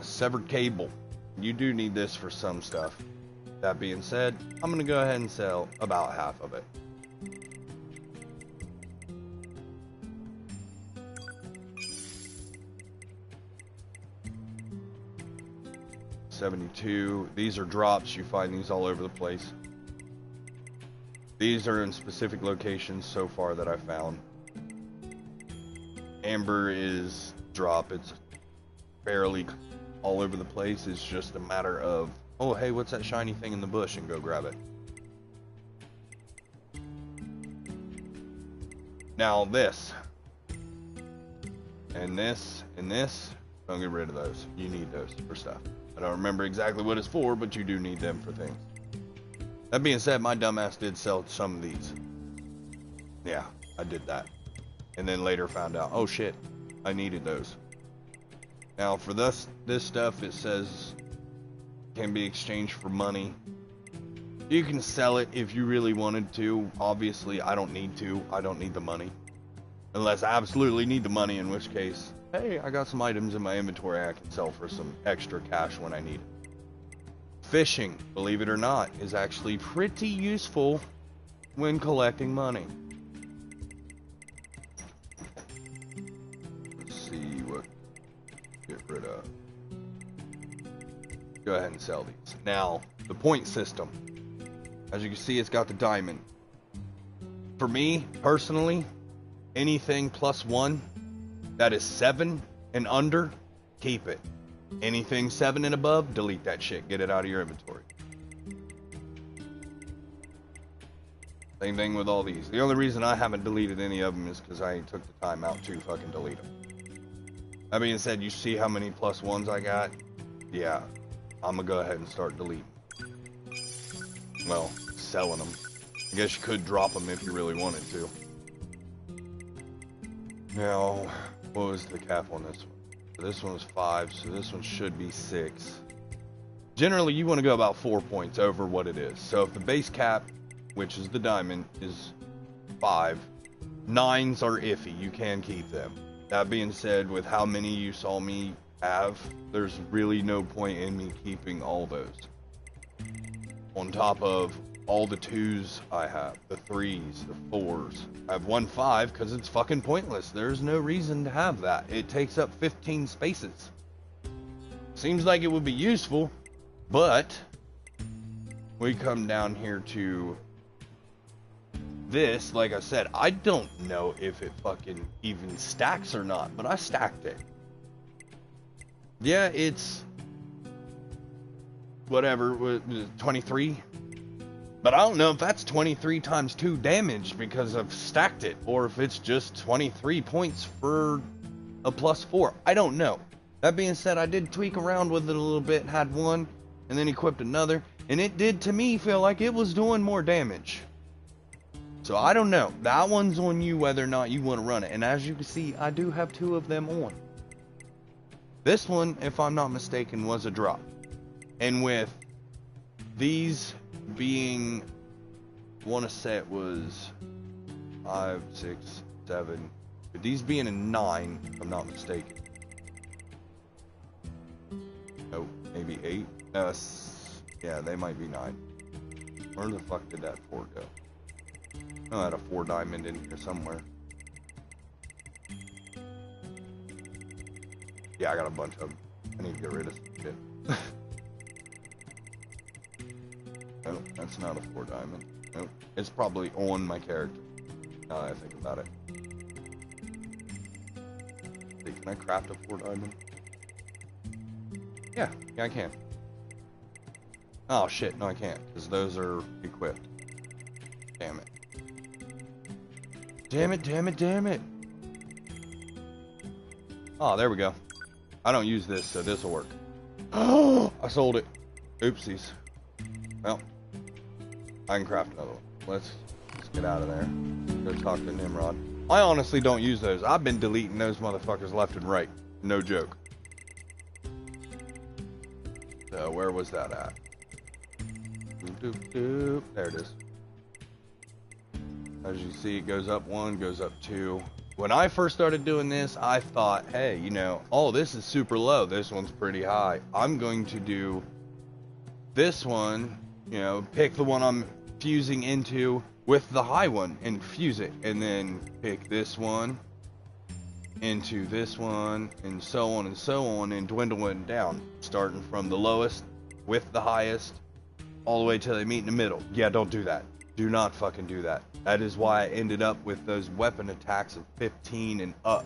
Severed cable. You do need this for some stuff. That being said, I'm gonna go ahead and sell about half of it. $72. These are drops. You find these all over the place. These are in specific locations so far that I found. Amber is drop. It's fairly all over the place. It's just a matter of, oh hey, what's that shiny thing in the bush, and go grab it. Now this and this and this, don't get rid of those. You need those for stuff. I don't remember exactly what it's for, but you do need them for things. That being said, my dumbass did sell some of these. Yeah, I did that. And then later found out, oh shit, I needed those. Now for this stuff, it says can be exchanged for money. You can sell it if you really wanted to. Obviously, I don't need to. I don't need the money. Unless I absolutely need the money, in which case, hey, I got some items in my inventory I can sell for some extra cash when I need it. Fishing, believe it or not, is actually pretty useful when collecting money. Let's see what to get rid of. Go ahead and sell these. Now, the point system. As you can see, it's got the diamond. For me, personally, anything +1 that is 7 and under, keep it. Anything 7 and above, delete that shit. Get it out of your inventory. Same thing with all these. The only reason I haven't deleted any of them is because I ain't took the time out to fucking delete them. That being said, you see how many +1s I got? Yeah, I'm gonna go ahead and start deleting. Well, selling them. I guess you could drop them if you really wanted to. Now, what was the cap on this one? This one was 5, so this one should be 6. Generally, you want to go about 4 points over what it is. So if the base cap, which is the diamond, is 5, 9s are iffy. You can keep them. That being said, with how many you saw me have, there's really no point in me keeping all those. On top of all the 2s I have, the 3s, the 4s. I have 1 5 because it's fucking pointless. There's no reason to have that. It takes up 15 spaces. Seems like it would be useful, but we come down here to this. Like I said, I don't know if it fucking even stacks or not, but I stacked it. Yeah, it's whatever, 23. But I don't know if that's 23 times 2 damage because I've stacked it, or if it's just 23 points for a +4. I don't know. That being said, I did tweak around with it a little bit, had one, and then equipped another, and it did to me feel like it was doing more damage. So I don't know. That one's on you whether or not you want to run it. And as you can see, I do have 2 of them on. This one, if I'm not mistaken, was a drop. And with these being, I want to say it was 5, 6, 7, but these being a 9, if I'm not mistaken. Nope, maybe 8. Yeah, they might be 9. Where the fuck did that 4 go? I had a 4 diamond in here somewhere. Yeah, I got a bunch of them. I need to get rid of some shit. Nope, that's not a 4 diamond. Nope, it's probably on my character, now that I think about it. Hey, can I craft a 4 diamond? Yeah, I can. Oh shit, no I can't, because those are equipped. Damn it. Damn it, damn it, damn it. Oh, there we go. I don't use this, so this will work. Oh, I sold it. Oopsies. Well, I can craft another one. Let's get out of there. Go talk to Nimrod. I honestly don't use those. I've been deleting those motherfuckers left and right. No joke. So where was that at? Doop, doop, doop. There it is. As you see, it goes up 1, goes up 2. When I first started doing this, I thought, hey, you know, oh, this is super low. This one's pretty high. I'm going to do this one, you know, pick the one I'm fusing into with the high one and fuse it. And then pick this one into this one and so on and dwindle it down. Starting from the lowest with the highest all the way till they meet in the middle. Yeah, don't do that. Do not fucking do that. That is why I ended up with those weapon attacks of 15 and up.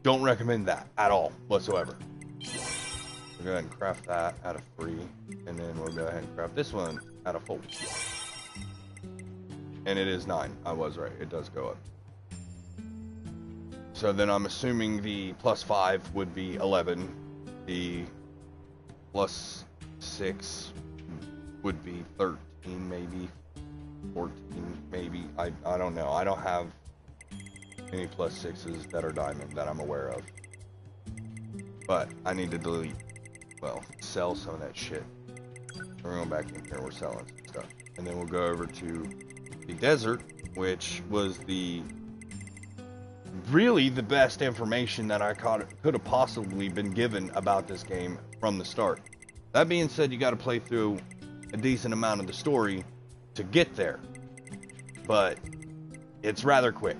Don't recommend that at all, whatsoever. We'll go ahead and craft that out of 3. And then we'll go ahead and craft this one out of 4. And it is 9. I was right. It does go up. So then I'm assuming the +5 would be 11. The +6 would be 13, maybe 14, maybe. I don't know. I don't have any +6s that are diamond that I'm aware of. But I need to delete, well, sell some of that shit. We're going back in here. We're selling some stuff. And then we'll go over to the desert, which was really the best information that I could have possibly been given about this game from the start. That being said, you got to play through a decent amount of the story to get there, but it's rather quick.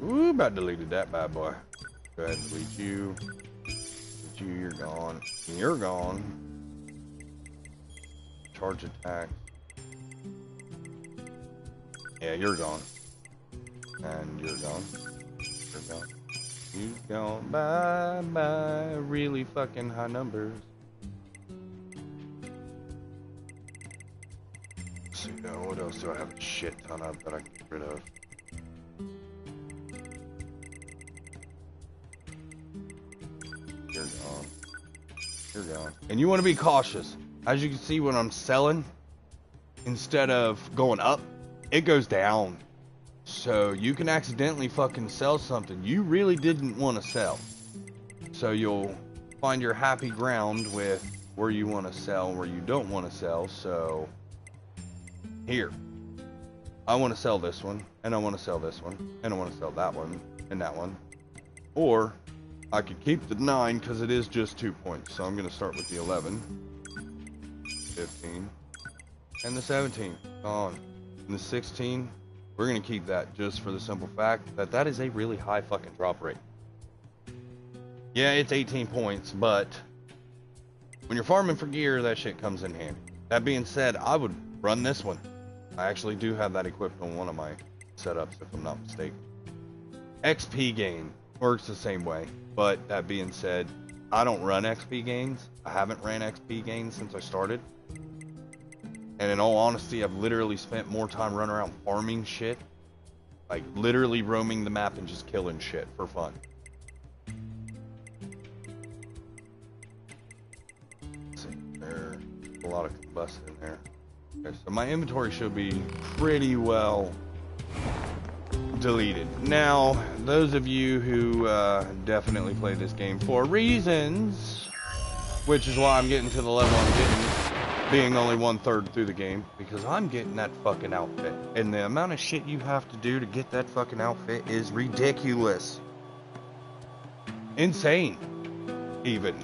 Ooh, about deleted that bad boy. Go ahead and delete you. You're gone. You're gone. Charge attack. Yeah, you're gone. And you're gone. You're gone. You gone. Bye bye. Really fucking high numbers. Let's see now, what else do I have a shit ton of that I can get rid of? You're gone. You're gone. And you want to be cautious. As you can see, when I'm selling, instead of going up, it goes down. So you can accidentally fucking sell something you really didn't want to sell. So you'll find your happy ground with where you want to sell and where you don't want to sell. So here, I want to sell this one, and I want to sell this one, and I want to sell that one, and that one. Or I could keep the 9 because it is just 2 points. So I'm going to start with the 11, 15, and the 17. Gone. And the 16, we're going to keep that just for the simple fact that that is a really high fucking drop rate. Yeah, it's 18 points, but when you're farming for gear, that shit comes in handy. That being said, I would run this one. I actually do have that equipped on one of my setups, if I'm not mistaken. XP gain works the same way. But that being said, I don't run XP gains. I haven't ran XP gains since I started. And in all honesty, I've literally spent more time running around farming shit. Like literally roaming the map and just killing shit for fun. Let's see, there's a lot of combustion in there. Okay, so my inventory should be pretty well deleted. Now, those of you who definitely play this game for reasons, which is why I'm getting to the level I'm getting, being only 1/3 through the game, because I'm getting that fucking outfit. And the amount of shit you have to do to get that fucking outfit is ridiculous. Insane, even.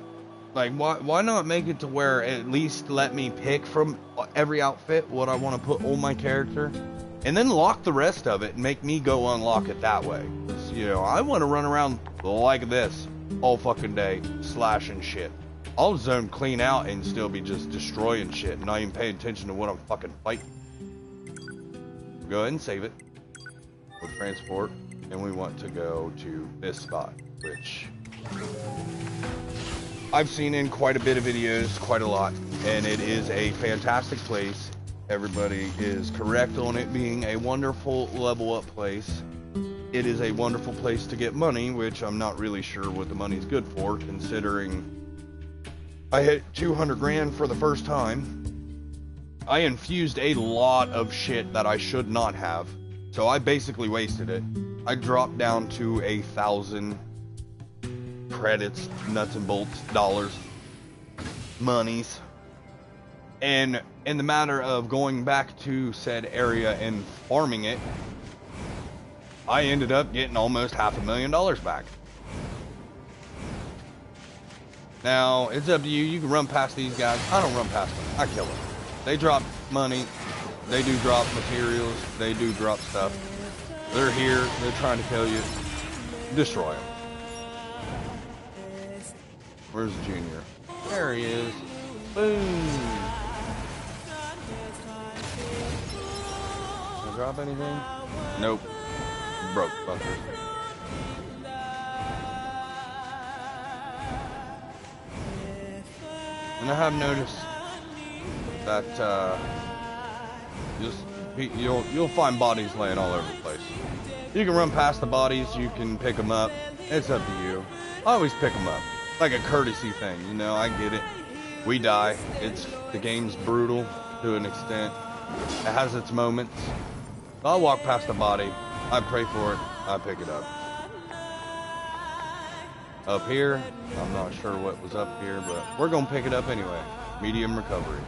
Like, why not make it to where at least let me pick from every outfit what I want to put on my character? And then lock the rest of it and make me go unlock it that way. 'Cause, you know, I want to run around like this all fucking day, slashing shit. I'll zone clean out and still be just destroying shit and not even paying attention to what I'm fucking fighting. Go ahead and save it. We'll transport, and we want to go to this spot, which I've seen in quite a bit of videos, quite a lot, and it is a fantastic place. Everybody is correct on it being a wonderful level up place. It is a wonderful place to get money, which I'm not really sure what the money's good for, considering I hit 200 grand for the first time. I infused a lot of shit that I should not have, so I basically wasted it. I dropped down to 1,000 credits, nuts and bolts, dollars, monies. And in the matter of going back to said area and farming it, I ended up getting almost $500,000 back. Now, it's up to you. You can run past these guys. I don't run past them. I kill them. They drop money. They do drop materials. They do drop stuff. They're here. They're trying to kill you. Destroy them. Where's Junior? There he is. Boom. Did I drop anything? Nope. Broke fuckers. And I have noticed that you'll find bodies laying all over the place. You can run past the bodies, you can pick them up. It's up to you. I always pick them up, like a courtesy thing. You know, I get it. We die. The game's brutal to an extent. It has its moments. I'll walk past the body. I pray for it. I pick it up. Up here, I'm not sure what was up here, but we're gonna pick it up anyway. Medium recovery.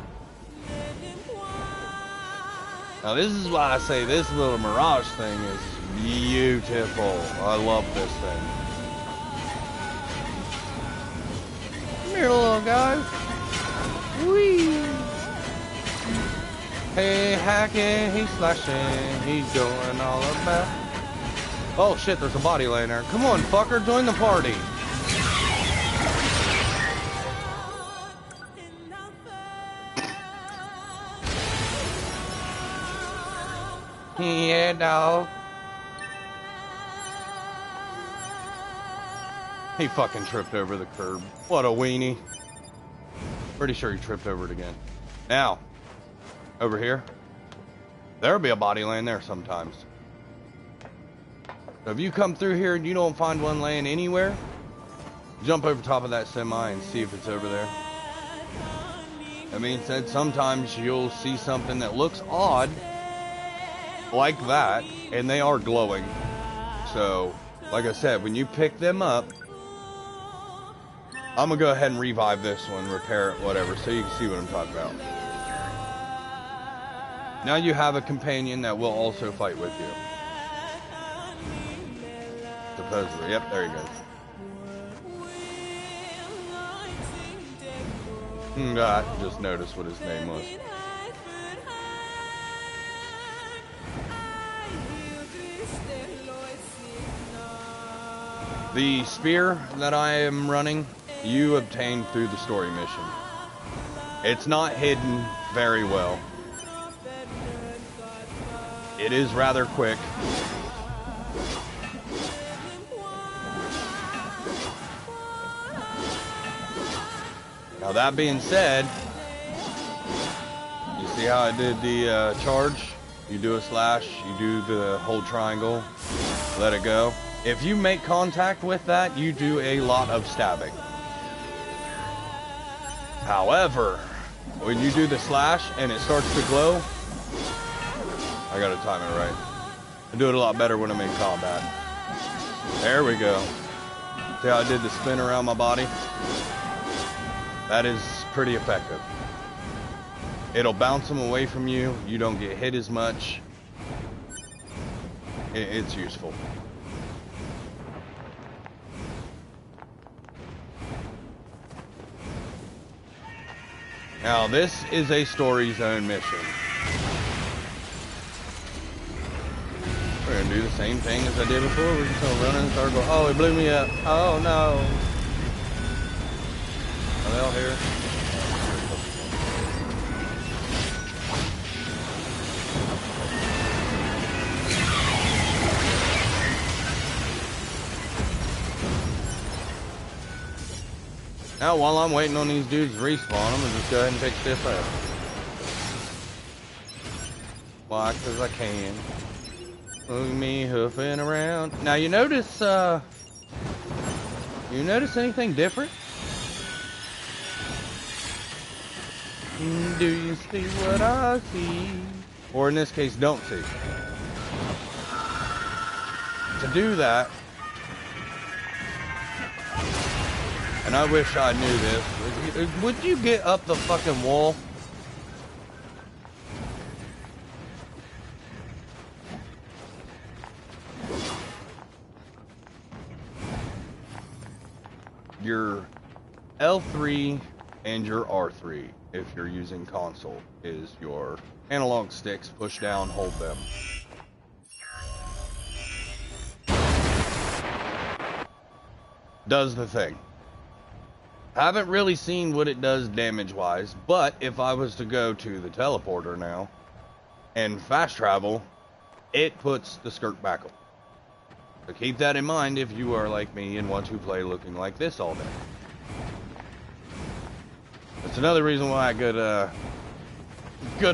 Now this is why I say this little Mirage thing is beautiful. I love this thing. Come here, little guys. Whee! Hey, hacking, he's slashing, he's doing all of that. Oh shit, there's a body laying there. Come on, fucker, join the party. Yeah, dog. He fucking tripped over the curb. What a weenie. Pretty sure he tripped over it again. Now, over here, there'll be a body laying there sometimes. So if you come through here and you don't find one laying anywhere, jump over top of that semi and see if it's over there. That being said, sometimes you'll see something that looks odd, like that, and they are glowing. So, like I said, when you pick them up, I'm gonna go ahead and revive this one, repair it, whatever, so you can see what I'm talking about. Now you have a companion that will also fight with you. Supposedly, yep, there he goes. I just noticed what his name was. The spear that I am running, you obtained through the story mission. It's not hidden very well. It is rather quick. Now that being said, you see how I did the charge? You do a slash, you do the whole triangle, let it go. If you make contact with that, you do a lot of stabbing. However, when you do the slash and it starts to glow, I gotta time it right. I do it a lot better when I'm in combat. There we go. See how I did the spin around my body? That is pretty effective. It'll bounce them away from you. You don't get hit as much. It's useful. Now this is a story zone mission. We're gonna do the same thing as I did before. We're just gonna run in the circle. Oh, he blew me up. Oh no. Well, out here. Now, while I'm waiting on these dudes to respawn, I'm gonna just go ahead and pick this up. Why? Because I can. Look at me hoofing around. Now, you notice anything different? Do you see what I see? Or in this case, don't see. To do that, and I wish I knew this, would you get up the fucking wall? Your L3 and your R3, if you're using console, is your analog sticks. Push down, hold them. Does the thing. Haven't really seen what it does damage-wise, but if I was to go to the teleporter now and fast travel, it puts the skirt back on. So keep that in mind if you are like me and want to play looking like this all day. That's another reason why I good a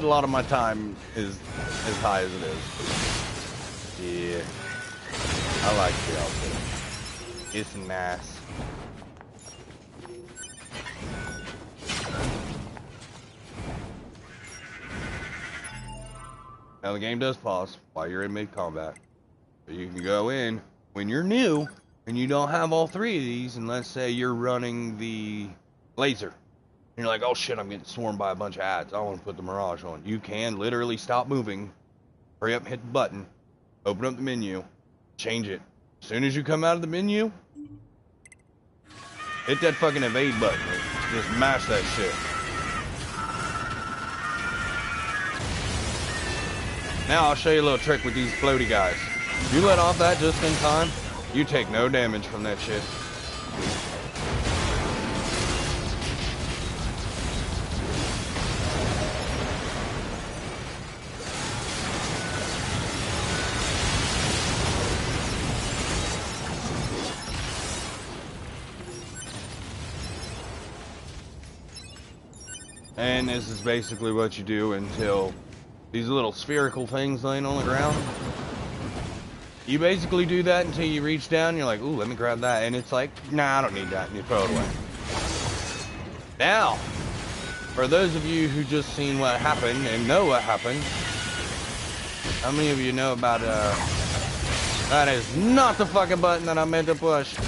lot of my time is as high as it is. Yeah, I like the outfit. It's nice. Now the game does pause while you're in mid-combat. So you can go in when you're new and you don't have all three of these, and let's say you're running the laser. And you're like, oh shit, I'm getting swarmed by a bunch of ads. I want to put the Mirage on. You can literally stop moving, hurry up, hit the button, open up the menu, change it. As soon as you come out of the menu, hit that fucking evade button. Just mash that shit. Now I'll show you a little trick with these floaty guys. You let off that just in time, you take no damage from that shit. And this is basically what you do until these little spherical things laying on the ground. You basically do that until you reach down, you're like, ooh, let me grab that. And it's like, nah, I don't need that. And you throw it away. Now, for those of you who just seen what happened and know what happened, how many of you know about, that is not the fucking button that I meant to push.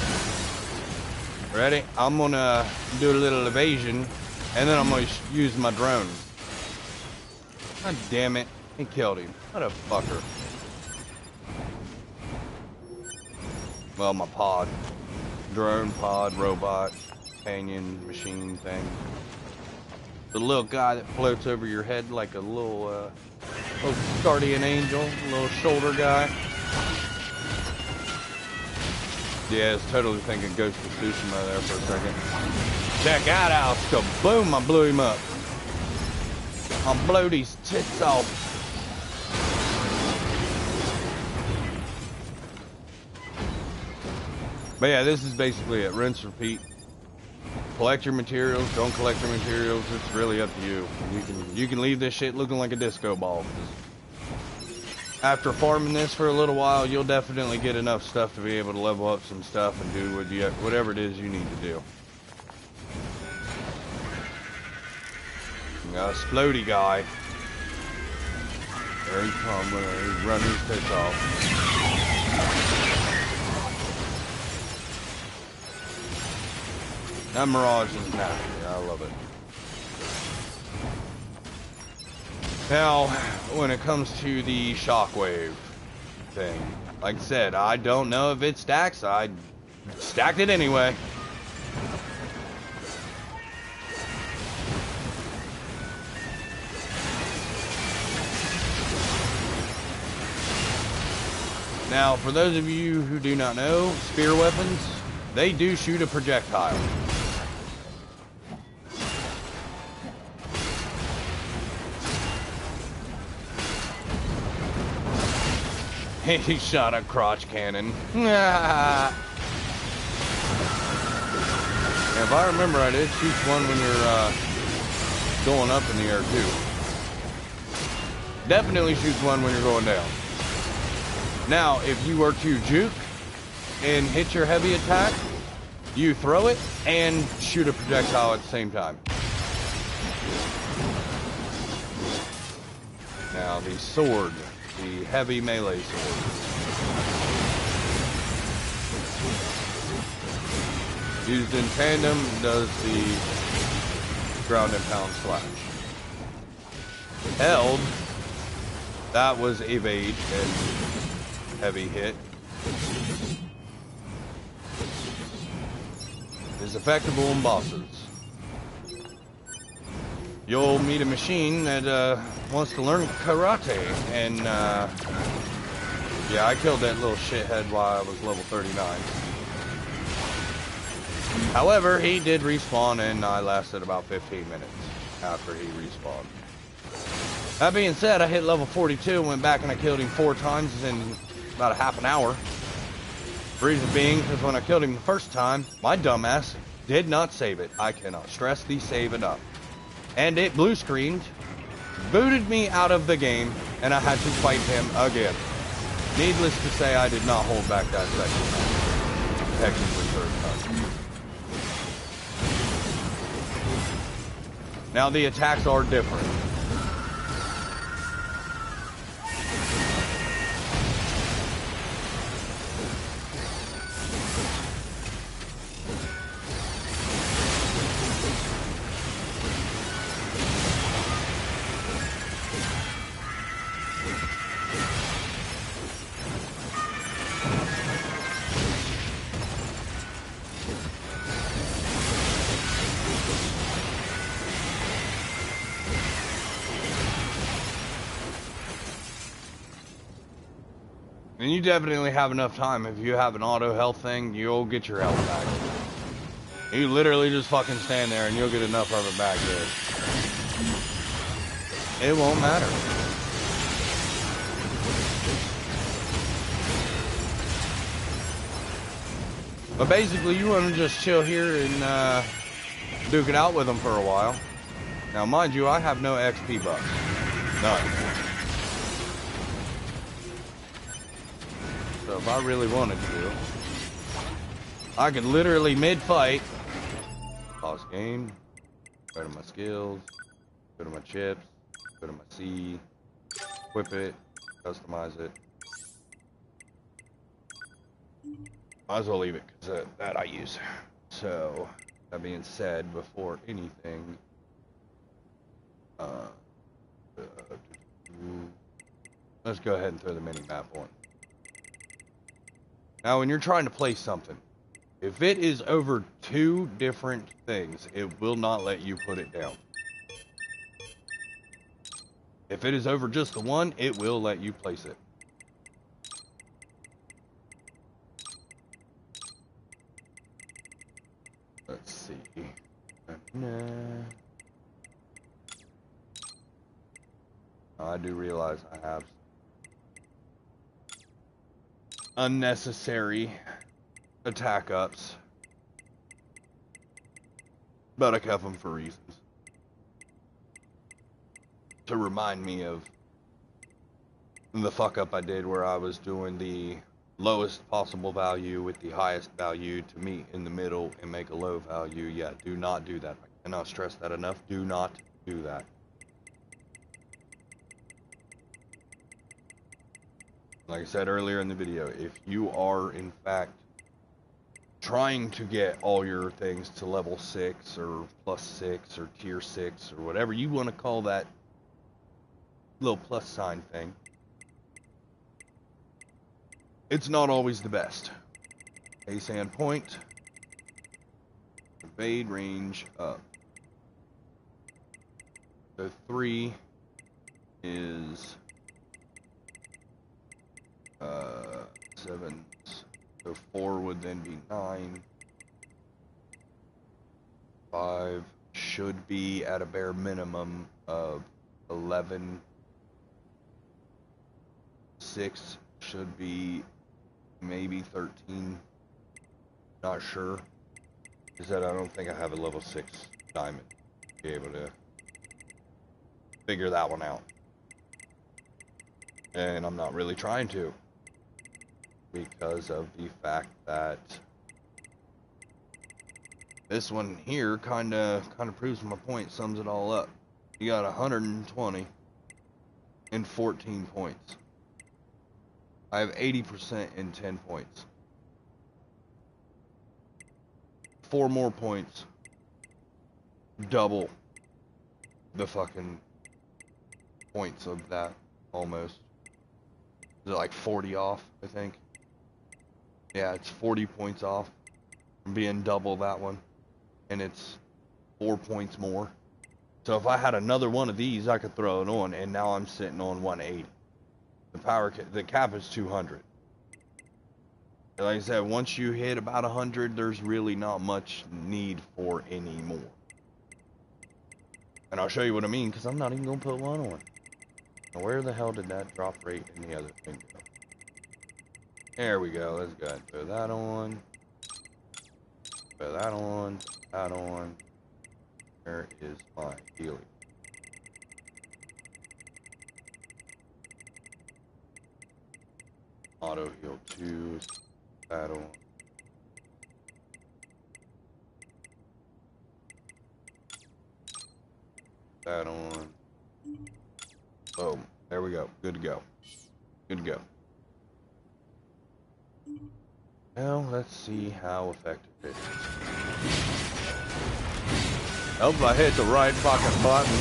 Ready? I'm gonna do a little evasion, and then I'm gonna use my drone. God damn it. He killed him. What a fucker. Well, my pod. Drone, pod, robot, companion, machine thing. The little guy that floats over your head like a little guardian angel, little shoulder guy. Yeah, I was totally thinking Ghost of Tsushima there for a second. Check that out. Kaboom, I blew him up. I'll blow these tits off. But yeah, this is basically it. Rinse, repeat. Collect your materials, don't collect your materials. It's really up to you. You can leave this shit looking like a disco ball. After farming this for a little while, you'll definitely get enough stuff to be able to level up some stuff and do whatever it is you need to do. You got a splody guy. There he comes, he's running his tits off. That Mirage is nasty. I love it. Now, when it comes to the shockwave thing, like I said, I don't know if it stacks. I stacked it anyway. Now, for those of you who do not know, spear weapons, they do shoot a projectile. He shot a crotch cannon. If I remember right, it shoots one when you're going up in the air too. Definitely shoots one when you're going down. Now, if you were to juke and hit your heavy attack, you throw it and shoot a projectile at the same time. Now, the sword, the heavy melee sword. Used in tandem, does the ground and pound slash. Held, that was evade and heavy hit. Is effectable in bosses. You'll meet a machine that wants to learn karate, and yeah, I killed that little shithead while I was level 39. However, he did respawn, and I lasted about 15 minutes after he respawned. That being said, I hit level 42, went back and I killed him 4 times in about a half an hour. Reason being, because when I killed him the first time, my dumbass did not save it. I cannot stress the save enough. And it blue screened, booted me out of the game, and I had to fight him again. Needless to say, I did not hold back that second time. Technically third time. Now the attacks are different. And you definitely have enough time. If you have an auto health thing, you'll get your health back. You literally just fucking stand there and you'll get enough of it back there. It won't matter. But basically, you want to just chill here and duke it out with them for a while. Now, mind you, I have no XP buffs. None. So if I really wanted to, I could literally mid-fight, pause game, go to my skills, go to my chips, go to my C, equip it, customize it. Might as well leave it, because that I use. So, that being said, before anything, let's go ahead and throw the mini-map on. Now, when you're trying to place something, if it is over 2 different things, it will not let you put it down. If it is over just the one, it will let you place it. Let's see. I do realize I have unnecessary attack ups, but I kept them for reasons. To remind me of the fuck up I did where I was doing the lowest possible value with the highest value to meet in the middle and make a low value. Yeah, do not do that. I cannot stress that enough. Do not do that. Like I said earlier in the video, if you are in fact trying to get all your things to level 6 or plus 6 or tier 6 or whatever you want to call that little plus sign thing, it's not always the best. Case in point, evade range up. So 3 is 7, so 4 would then be 9. 5 should be at a bare minimum of 11. 6 should be maybe 13. Not sure. Is that I don't think I have a level 6 diamond to be able to figure that one out. And I'm not really trying to, because of the fact that this one here kind of proves my point, sums it all up. You got 120 and 14 points. I have 80% in 10 points. 4 more points. Double the fucking points of that, almost. Is it like 40 off, I think? Yeah, it's 40 points off from being double that one. And it's 4 points more. So if I had another one of these, I could throw it on, and now I'm sitting on 180. The cap is 200. And like I said, once you hit about 100, there's really not much need for any more. And I'll show you what I mean, because I'm not even going to put one on. Now, where the hell did that drop rate in the other thing go? There we go. Let's go ahead and throw that on. Throw that on. That on. Where is my healing? Auto heal 2. That on. That on. Boom. There we go. Good to go. Good to go. Now let's see how effective it is. Hope I hit the right fucking button.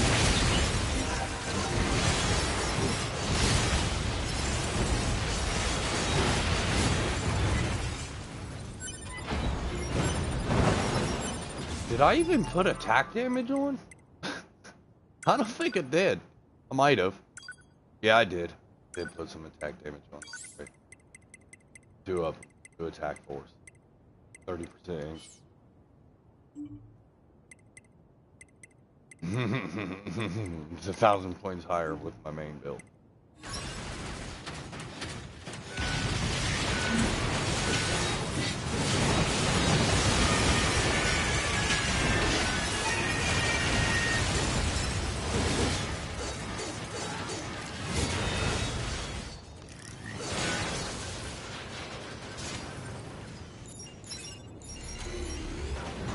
Did I even put attack damage on? I don't think it did. I might have. Yeah, I did. Did put some attack damage on. Okay. 2 of them. 2 attack force. 30% aim. It's 1,000 points higher with my main build.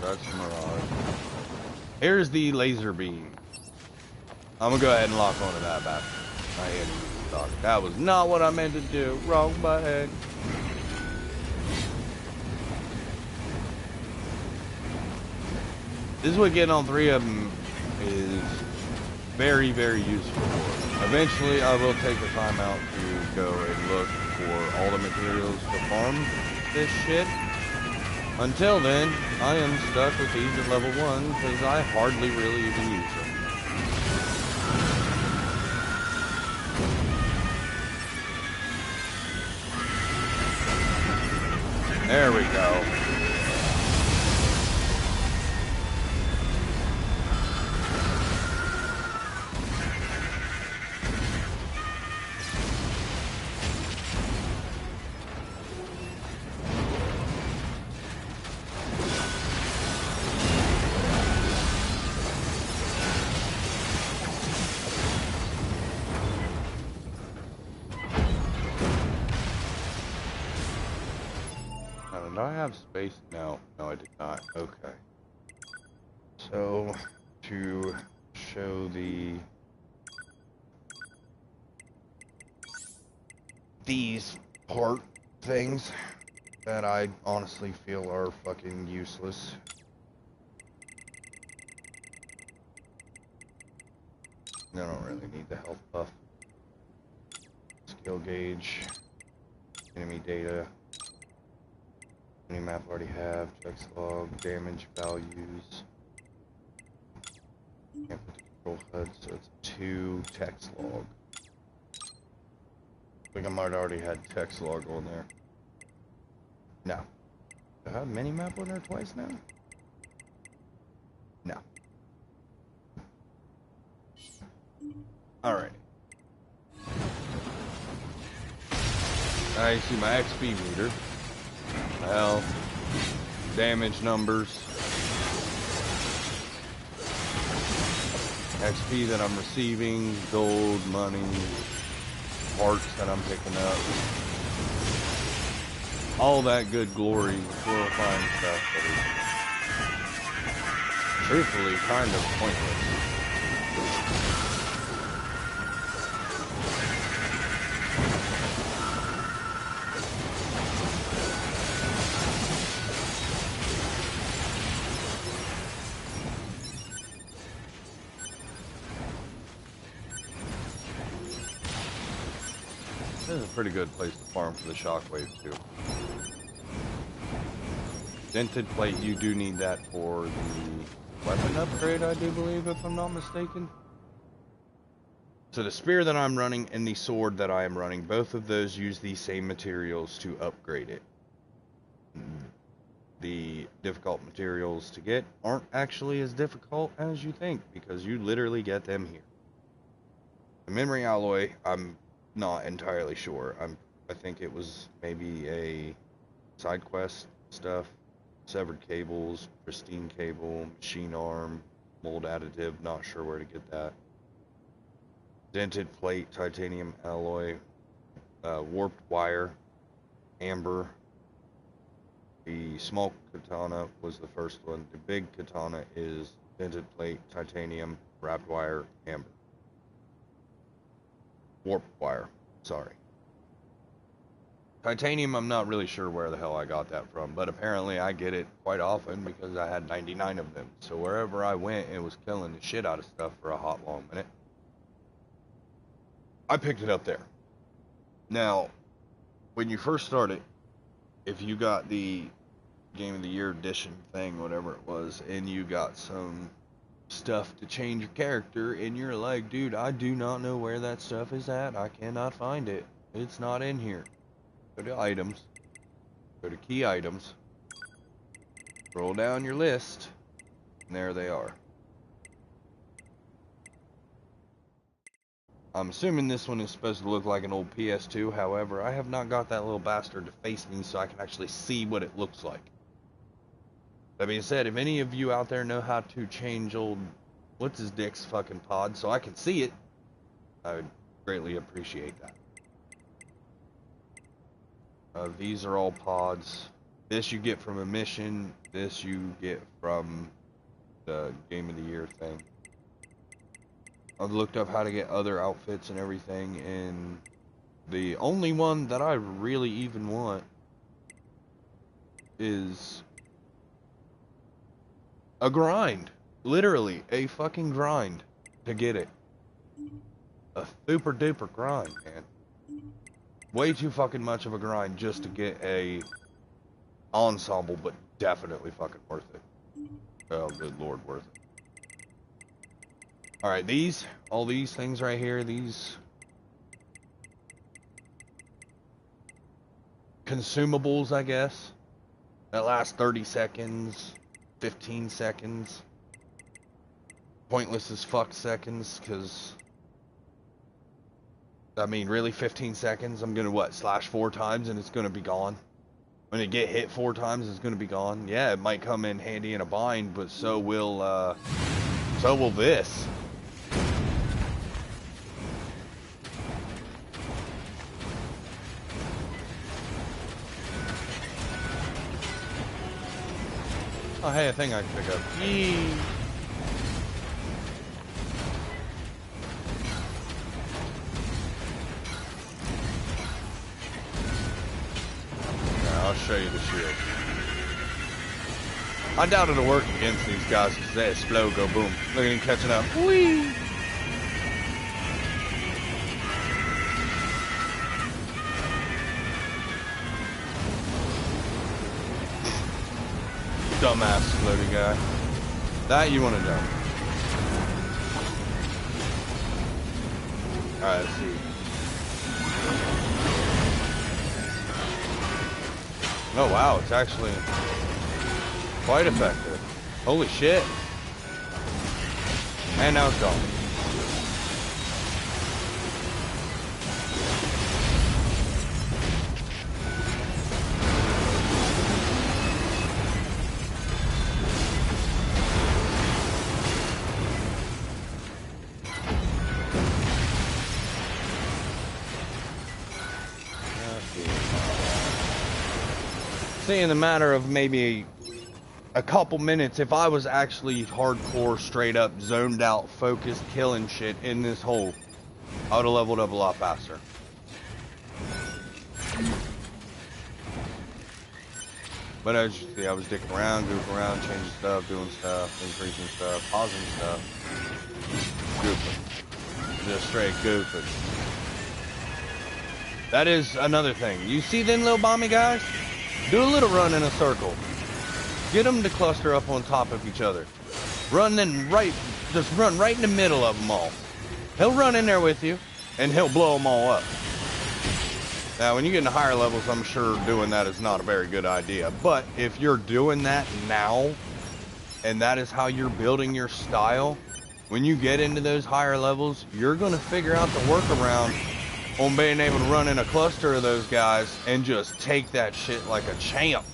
That's Mirage. Here's the laser beam. I'm gonna go ahead and lock onto that back. I had to talk. That was not what I meant to do. Wrong button. This is what getting on 3 of them is very, very useful for. Eventually, I will take the time out to go and look for all the materials to farm this shit. Until then, I am stuck with these at level 1 because I hardly really even use them. There we go. Did I have space? No, I did not. Okay. So, to show these part things that I honestly feel are fucking useless. I don't really need the health buff. Skill gauge. Enemy data. Map already have, text log, damage values. Can't put the control HUD, so it's 2 text log. I think I might already had text log on there. No. Do I have mini map on there twice now? No. Alright. I see my XP meter, health, damage numbers, XP that I'm receiving, gold, money, parts that I'm picking up. All that good glorifying stuff that is truthfully kind of pointless. This is a pretty good place to farm for the shockwave too. Dented plate, you do need that for the weapon upgrade, I do believe, if I'm not mistaken. So the spear that I'm running and the sword that I am running, both of those use the same materials to upgrade it. The difficult materials to get aren't actually as difficult as you think, because you literally get them here. The memory alloy, I'm not entirely sure. I think it was maybe a side quest stuff. Severed cables, pristine cable, machine arm, mold additive, not sure where to get that. Dented plate, titanium alloy, warped wire, amber. The small katana was the first one. The big katana is dented plate, titanium, wrapped wire, amber. Warped wire, sorry. Titanium, I'm not really sure where the hell I got that from, but apparently I get it quite often because I had 99 of them. So wherever I went, it was killing the shit out of stuff for a hot long minute. I picked it up there. Now, when you first start it, if you got the Game of the Year edition thing, whatever it was, and you got some stuff to change your character, and you're like, dude, I do not know where that stuff is at. I cannot find it. It's not in here. Go to items, go to key items, scroll down your list, and there they are. I'm assuming this one is supposed to look like an old PS2, however, I have not got that little bastard to face me so I can actually see what it looks like. That being said, if any of you out there know how to change old what's-his-dick's fucking pod so I can see it, I would greatly appreciate that. These are all pods. This you get from a mission. This you get from the Game of the Year thing. I've looked up how to get other outfits and everything, and the only one that I really even want is a grind. Literally, a fucking grind to get it. A super duper grind, man. Way too fucking much of a grind just to get a ensemble, but definitely fucking worth it. Oh, good lord, worth it. Alright, all these things right here, these consumables, I guess, that last 30 seconds, 15 seconds, pointless as fuck seconds, because I mean, really, 15 seconds, I'm gonna, what, slash 4 times and it's gonna be gone? When it get hit 4 times, it's gonna be gone? Yeah, it might come in handy in a bind, but so will this. Oh, hey, a thing I can pick up. Yee! I'll show you the shield. I doubt it'll work against these guys because they explode, go boom. Look at him catching up. Whee! Dumbass floaty guy. That you want to know. Alright, let's see. Oh wow, it's actually quite effective. Holy shit. And now it's gone. See, in the matter of maybe a couple minutes, if I was actually hardcore, straight up, zoned out, focused, killing shit in this hole, I would have leveled up a lot faster. But as you see, I was dicking around, goofing around, changing stuff, doing stuff, increasing stuff, pausing stuff, goofing. Just straight goofing. That is another thing. You see them little bomby guys? Do a little run in a circle. Get them to cluster up on top of each other. Just run right in the middle of them all. He'll run in there with you, and he'll blow them all up. Now, when you get into higher levels, I'm sure doing that is not a very good idea. But if you're doing that now, and that is how you're building your style, when you get into those higher levels, you're going to figure out the workaround on being able to run in a cluster of those guys and just take that shit like a champ.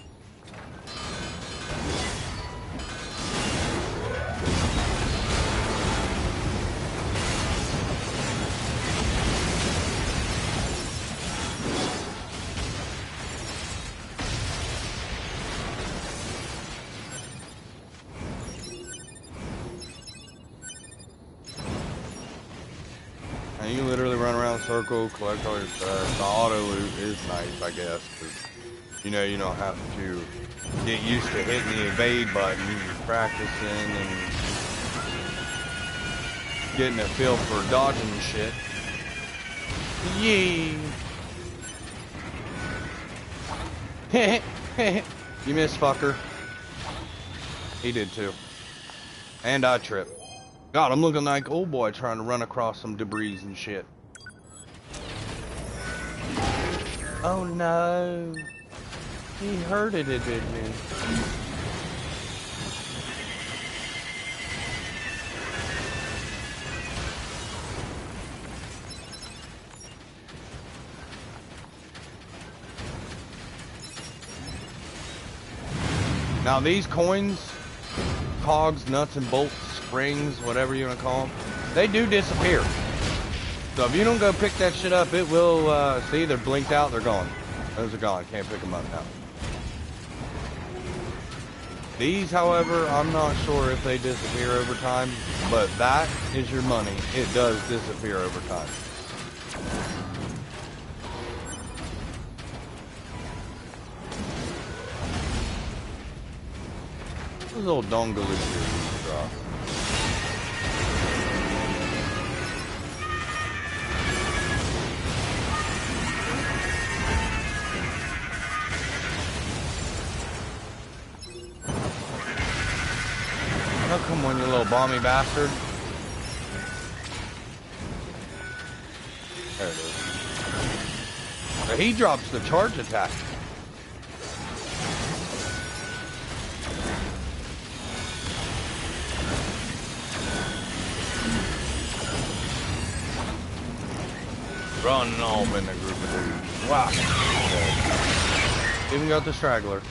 You literally run around in a circle, collect all your stuff. The auto loot is nice, I guess, because you know you don't have to get used to hitting the evade button. You're practicing and getting a feel for dodging shit. Yee! You missed, fucker. He did too. And I tripped. God, I'm looking like old boy trying to run across some debris and shit. Oh no. He hurted it, didn't he? Now these coins, cogs, nuts and bolts, springs, whatever you want to call them, they do disappear. So if you don't go pick that shit up, it will, see, they're blinked out, they're gone. Those are gone, can't pick them up now. These, however, I'm not sure if they disappear over time, but that is your money. It does disappear over time. Those little dongles here drop. Oh, come on, you little balmy bastard. There it is. So he drops the charge attack. Running off in a group of dudes. Wow. Even got the straggler.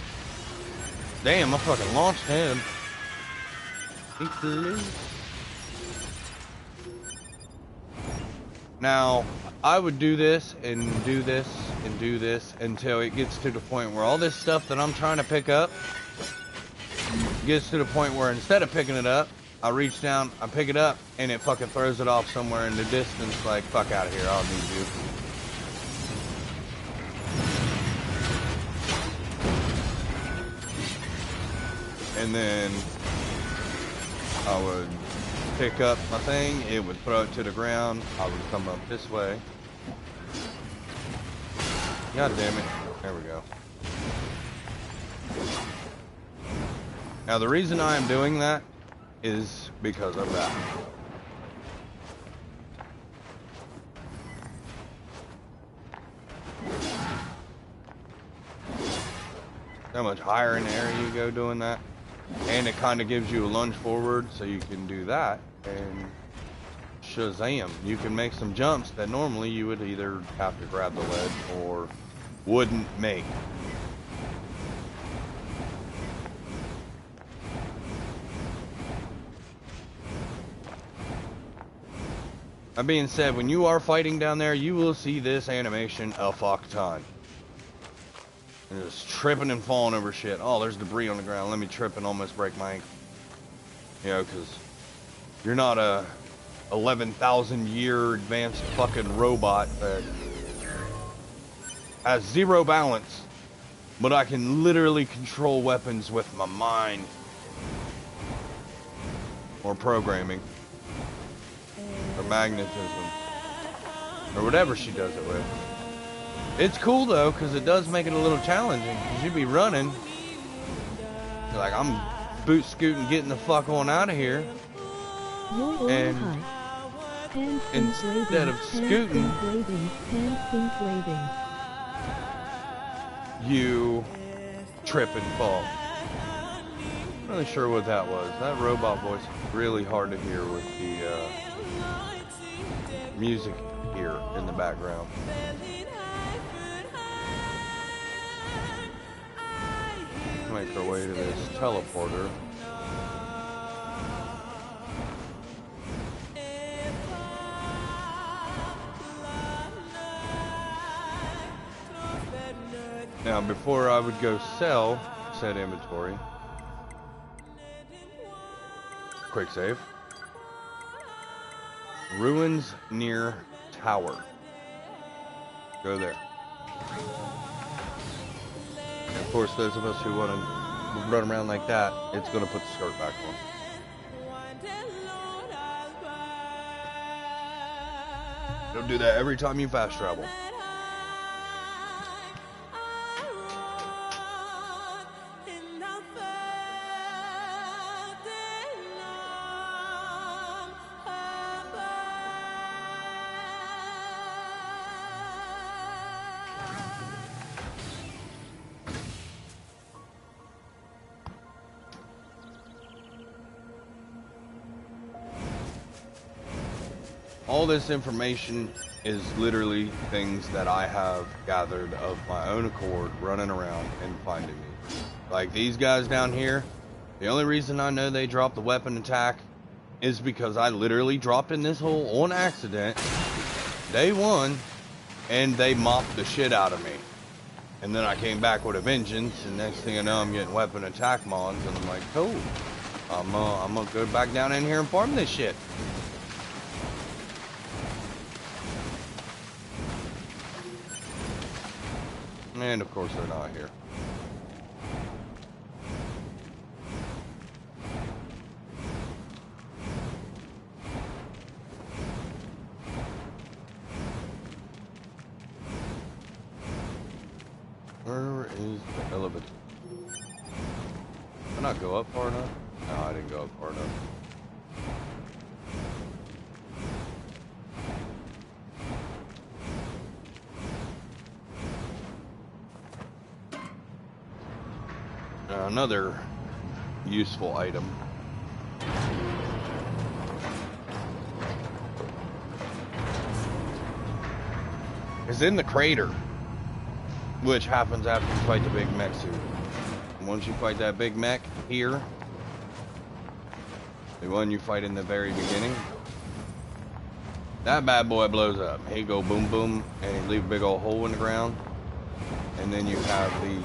Damn, I fucking launched him. Now, I would do this and do this and do this until it gets to the point where all this stuff that I'm trying to pick up gets to the point where instead of picking it up, I reach down, I pick it up, and it fucking throws it off somewhere in the distance like, fuck out of here, I don't need you. And then I would pick up my thing, it would throw it to the ground, I would come up this way. God damn it. There we go. Now the reason I am doing that is because of that. How much higher in the air you go doing that. And it kind of gives you a lunge forward, so you can do that, and shazam, you can make some jumps that normally you would either have to grab the ledge or wouldn't make. That being said, when you are fighting down there, you will see this animation a fuck ton. And just tripping and falling over shit. Oh, there's debris on the ground. Let me trip and almost break my ankle. You know, because you're not a 11,000 year advanced fucking robot that has zero balance, but I can literally control weapons with my mind. Or programming. Or magnetism. Or whatever she does it with. It's cool though, because it does make it a little challenging. Because you'd be running. You're like, I'm boot scooting, getting the fuck on out of here. And instead of scooting, you trip and fall. Not really sure what that was. That robot voice is really hard to hear with the music here in the background. Make our way to this teleporter. Now, before I would go sell said inventory, quick save. Ruins near tower. Go there. And of course, those of us who want to run around like that, it's going to put the skirt back on. Don't do that every time you fast travel. All this information is literally things that I have gathered of my own accord, running around and finding me. Like these guys down here, the only reason I know they dropped the weapon attack is because I literally dropped in this hole on accident, day one, and they mopped the shit out of me. And then I came back with a vengeance, and next thing I know, I'm getting weapon attack mods, and I'm like, cool, I'm gonna go back down in here and farm this shit. And of course they're not here. Where is the elevator? Did I not go up far enough? No, I didn't go up far enough. Another useful item is in the crater, which happens after you fight the big mech suit. And once you fight that big mech here, the one you fight in the very beginning, that bad boy blows up. He go boom boom, and he leave a big old hole in the ground. And then you have these,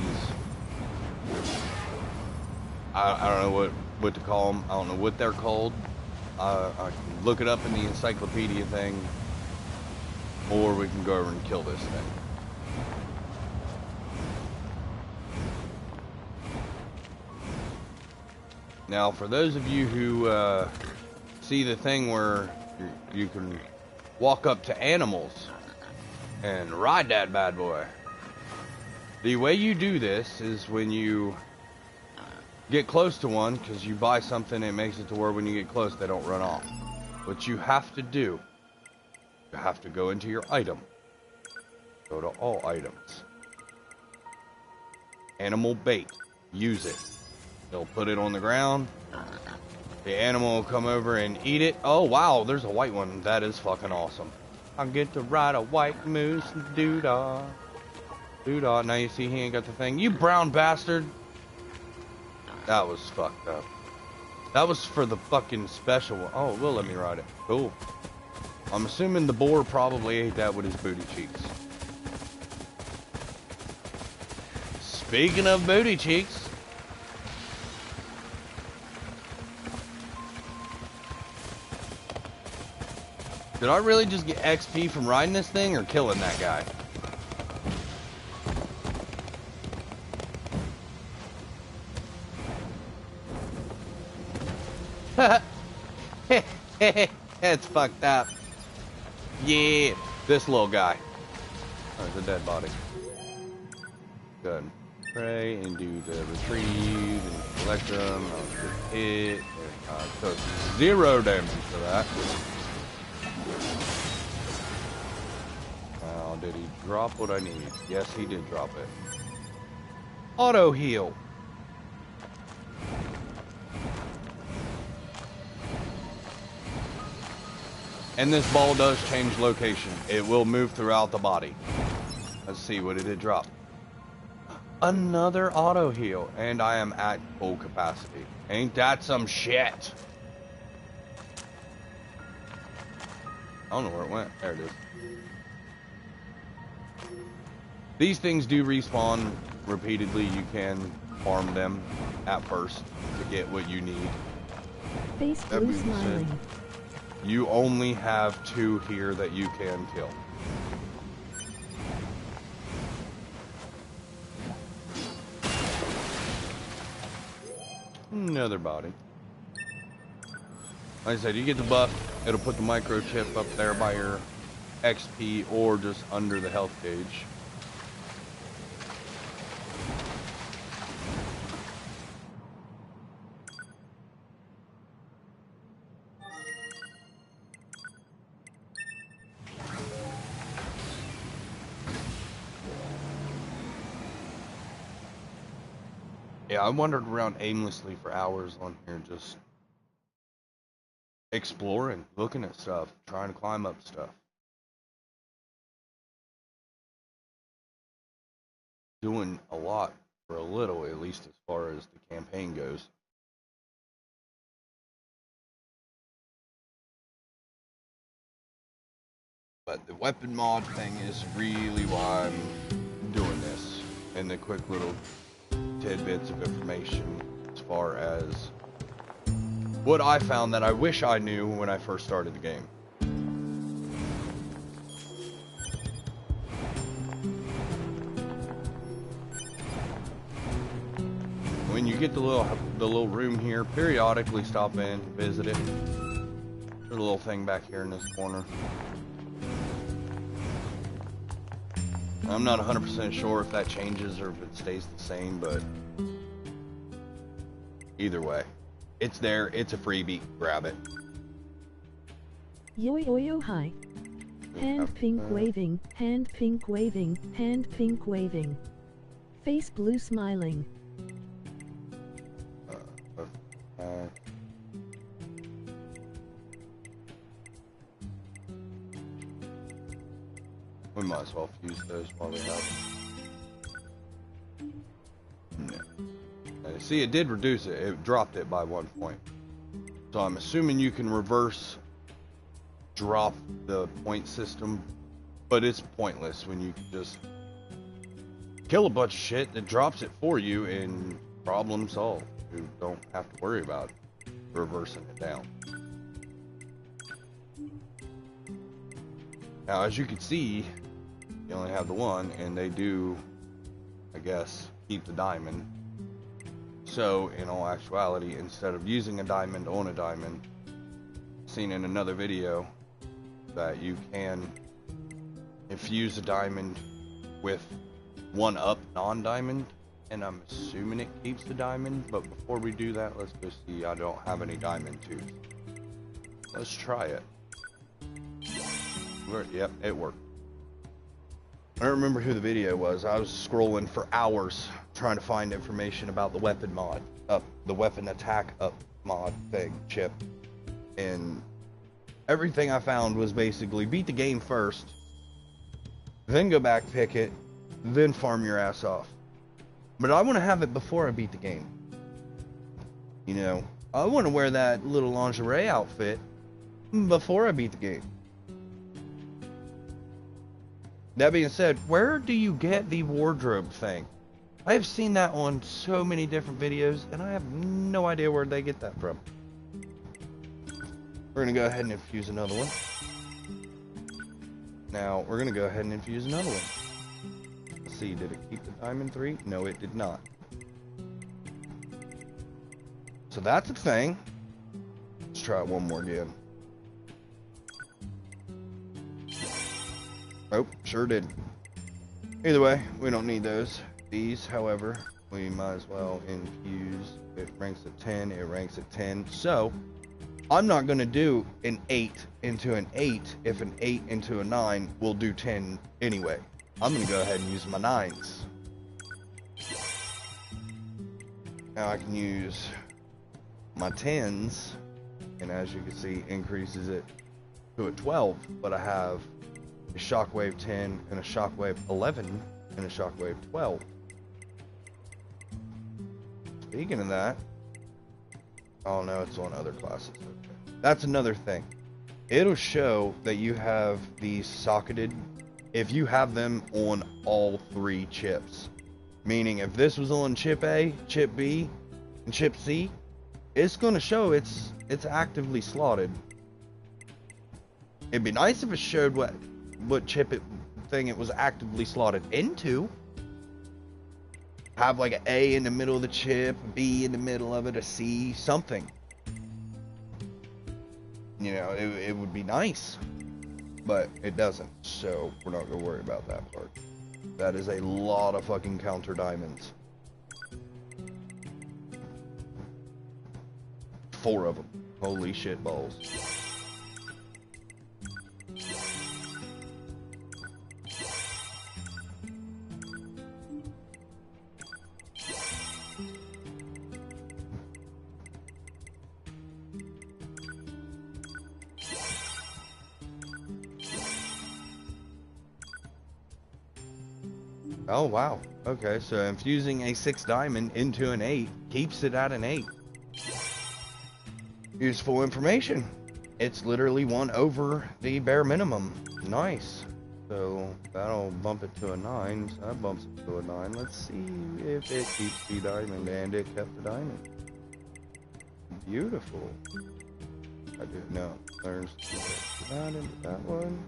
I don't know what to call them. I don't know what they're called. I can look it up in the encyclopedia thing, or we can go over and kill this thing. Now, for those of you who see the thing where you can walk up to animals and ride that bad boy, the way you do this is when you get close to one, because you buy something, it makes it to where when you get close, they don't run off. What you have to do, you have to go into your item. Go to all items. Animal bait. Use it. They'll put it on the ground. The animal will come over and eat it. Oh, wow, there's a white one. That is fucking awesome. I get to ride a white moose. Doo-dah. Doo-dah. Now you see he ain't got the thing. You brown bastard. That was fucked up. That was for the fucking special one. Oh, well, let me ride it. Cool. I'm assuming the boar probably ate that with his booty cheeks. Speaking of booty cheeks. Did I really just get XP from riding this thing or killing that guy? It's fucked up. Yeah, this little guy. Oh, it's a dead body. Good. Pray and do the retrieve and collect them. I'll just hit. Took 0 damage for that. Now, did he drop what I need? Yes, he did drop it. Auto heal. And this ball does change location. It will move throughout the body. Let's see, what did it drop? Another auto heal, and I am at full capacity. Ain't that some shit? I don't know where it went. There it is. These things do respawn repeatedly. You can farm them at first to get what you need. Face blue smiling. You only have 2 here that you can kill. Another body. Like I said, you get the buff, it'll put the microchip up there by your XP or just under the health gauge. Yeah, I wandered around aimlessly for hours on here, just exploring, looking at stuff, trying to climb up stuff. Doing a lot for a little, at least as far as the campaign goes. But the weapon mod thing is really why I'm doing this, and the quick little tidbits of information as far as what I found that I wish I knew when I first started the game. When you get the little room here, periodically stop in, visit it. There's a little thing back here in this corner. I'm not 100% sure if that changes or if it stays the same, but either way, it's there. It's a freebie. Grab it. Yo yo yo hi. Hand pink waving, hand pink waving, hand pink waving. Face blue smiling. We might as well fuse those while we have them. No. See, it did reduce it. It dropped it by 1 point. So I'm assuming you can reverse drop the point system, but it's pointless when you can just kill a bunch of shit that drops it for you and problem solved. You don't have to worry about reversing it down. Now, as you can see, you only have the one, and they do, I guess, keep the diamond. So, in all actuality, instead of using a diamond on a diamond, seen in another video that you can infuse a diamond with 1-up non-diamond, and I'm assuming it keeps the diamond, but before we do that, let's go see. I don't have any diamond tools. Let's try it. Yep, it worked. I don't remember who the video was. I was scrolling for hours trying to find information about the weapon mod, the weapon attack up mod thing, chip. And everything I found was basically beat the game first, then go back, pick it, then farm your ass off. But I want to have it before I beat the game. You know, I want to wear that little lingerie outfit before I beat the game. That being said, where do you get the wardrobe thing? I've seen that on so many different videos, and I have no idea where they get that from. We're gonna go ahead and infuse another one. Now, we're gonna go ahead and infuse another one. Let's see, did it keep the diamond 3? No, it did not. So that's a thing. Let's try it one more again. Oh, sure did. Either way, we don't need those. These, however, we might as well infuse. It ranks at 10, it ranks at 10. So, I'm not going to do an 8 into an 8 if an 8 into a 9 will do 10 anyway. I'm going to go ahead and use my 9s. Now I can use my 10s, and as you can see, increases it to a 12, but I have a shockwave 10 and a shockwave 11 and a shockwave 12. Speaking of that, oh no, it's on other classes. Okay. That's another thing. It'll show that you have these socketed if you have them on all 3 chips. Meaning if this was on chip A, chip B, and chip C, it's going to show it's actively slotted. It'd be nice if it showed what chip thing it was actively slotted into. Have like an A in the middle of the chip, a B in the middle of it, a C, something. You know, it would be nice, but it doesn't, so we're not gonna worry about that part. That is a lot of fucking counter diamonds. 4 of them. Holy shit balls. Oh wow, okay, so infusing a 6 diamond into an 8 keeps it at an 8. Useful information. It's literally 1 over the bare minimum. Nice. So that'll bump it to a 9, so that bumps it to a 9. Let's see if it keeps the diamond, and it kept the diamond. Beautiful. I didn't know. Learns that into that one.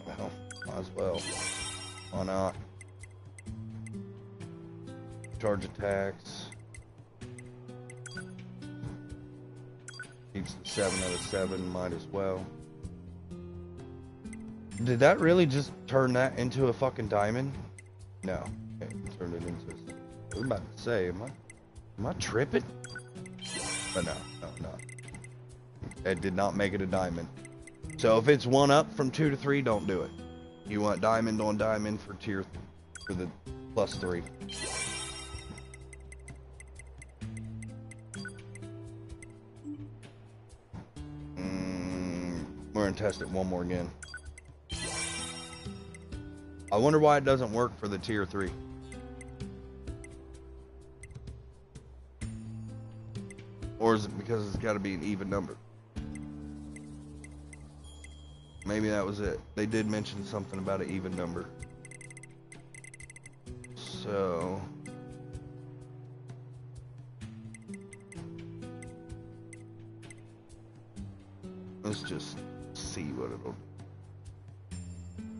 Well, might as well. Why not? Charge attacks. Keeps the 7 out of 7, might as well. Did that really just turn that into a fucking diamond? No. Okay, turned it into I was about to say, am I tripping? But no. It did not make it a diamond. So if it's 1 up from 2 to 3, don't do it. You want diamond on diamond for for the +3. We're gonna test it one more again. I wonder why it doesn't work for the tier 3. Or is it because it's got to be an even number? Maybe that was it. They did mention something about an even number. So let's just see what it'll do.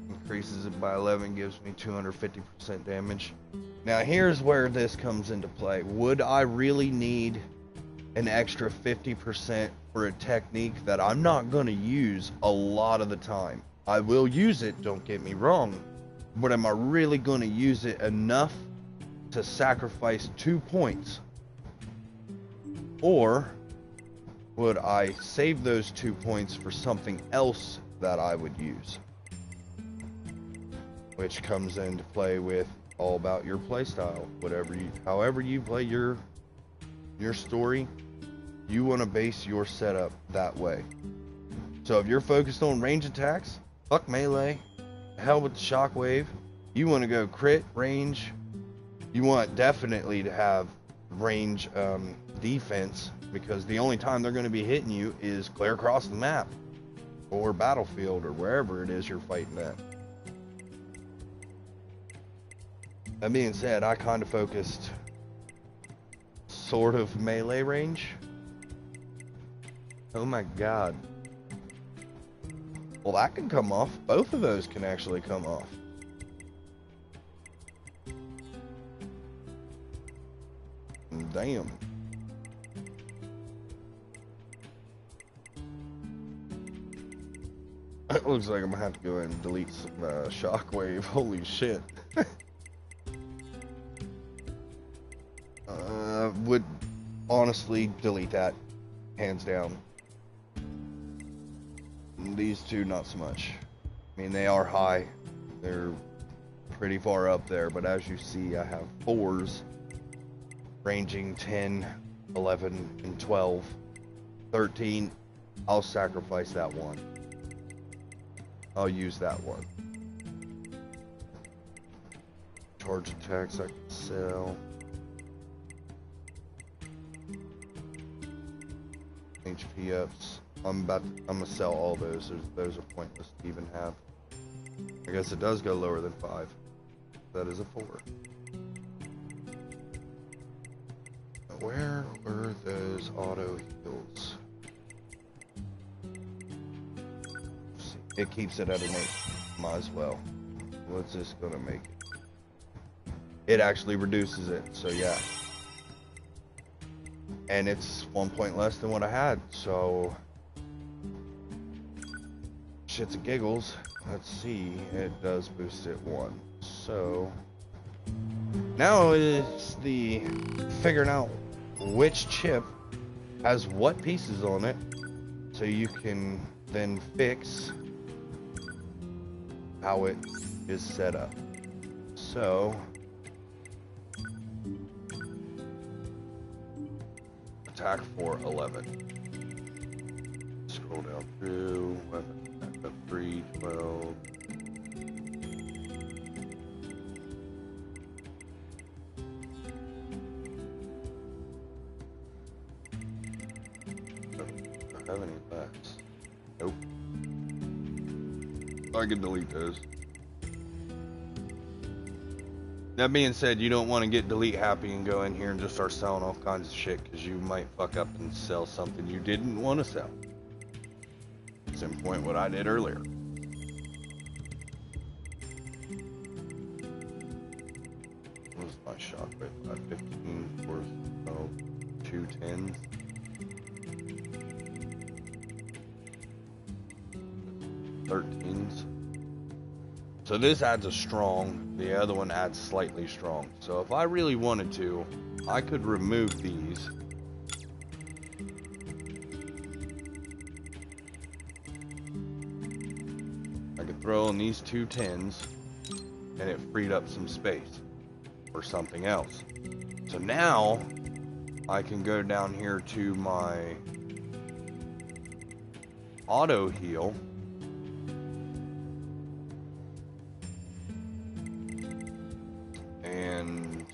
Increases it by 11, gives me 250% damage. Now here's where this comes into play. Would I really need an extra 50% for a technique that I'm not going to use a lot of the time? I will use it, don't get me wrong, but am I really going to use it enough to sacrifice 2 points? Or would I save those 2 points for something else that I would use? Which comes into play with all about your playstyle. However you play your story, you want to base your setup that way. So if you're focused on range attacks, fuck melee, hell with the shockwave. You want to go crit, range. You want definitely to have range defense, because the only time they're going to be hitting you is clear across the map or battlefield or wherever it is you're fighting at. That being said, I kind of focused sort of melee range. Oh my god. Well, that can come off. Both of those can actually come off. Damn. It looks like I'm gonna have to go ahead and delete some shockwave. Holy shit. Would honestly delete that, hands down. These two, not so much. I mean, they are high. They're pretty far up there, but as you see, I have 4s ranging 10, 11, and 12. 13, I'll sacrifice that one. I'll use that one. Charge attacks I can sell. HP ups. I'm gonna sell all those. Those are pointless to even have. I guess it does go lower than 5. That is a 4. Where were those auto heals? It keeps it at an 8. Might as well. What's this gonna make it? It actually reduces it, so yeah. And it's 1 point less than what I had, so shits and giggles. Let's see, it does boost it 1. So now it's the figuring out which chip has what pieces on it, so you can then fix how it is set up. So attack for 11. Scroll down through, weapon attack up 3, 12. I have any backs? Nope. I can delete those. That being said, you don't want to get delete happy and go in here and just start selling all kinds of shit, because you might fuck up and sell something you didn't want to sell. Same point what I did earlier. What was my shockwave? 15 worth of 2 10s. 13s. So this adds a strong, the other one adds slightly strong. So if I really wanted to, I could remove these. I could throw in these 2 10s and it freed up some space for something else. So now I can go down here to my auto heal. And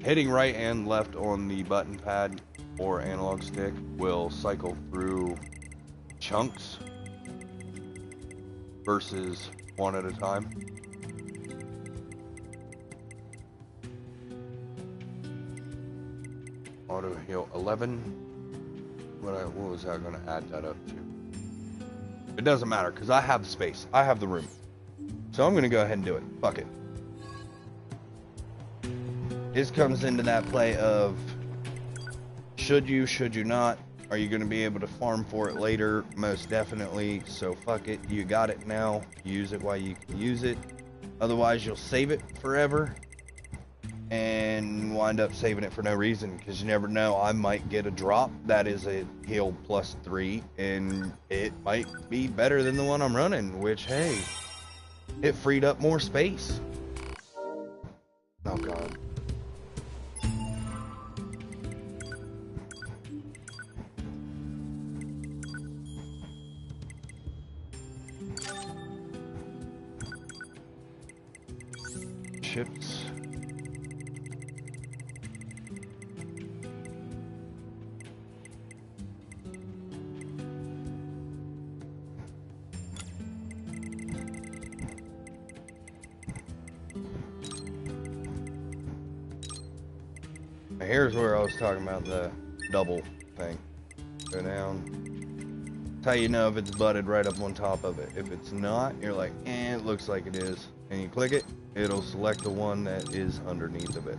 hitting right and left on the button pad or analog stick will cycle through chunks versus one at a time. Auto heal 11. What was I going to add that up to? It doesn't matter, because I have the space. I have the room. So I'm going to go ahead and do it. Fuck it. This comes into that play of should you not? Are you going to be able to farm for it later? Most definitely. So fuck it. You got it now. Use it while you can use it. Otherwise, you'll save it forever and wind up saving it for no reason, because you never know. I might get a drop that is a heal plus 3 and it might be better than the one I'm running, which, hey, it freed up more space. Oh god. Chips. Here's where I was talking about the double thing. Go down. That's how you know if it's butted right up on top of it. If it's not, you're like, it looks like it is. And you click it, it'll select the one that is underneath of it.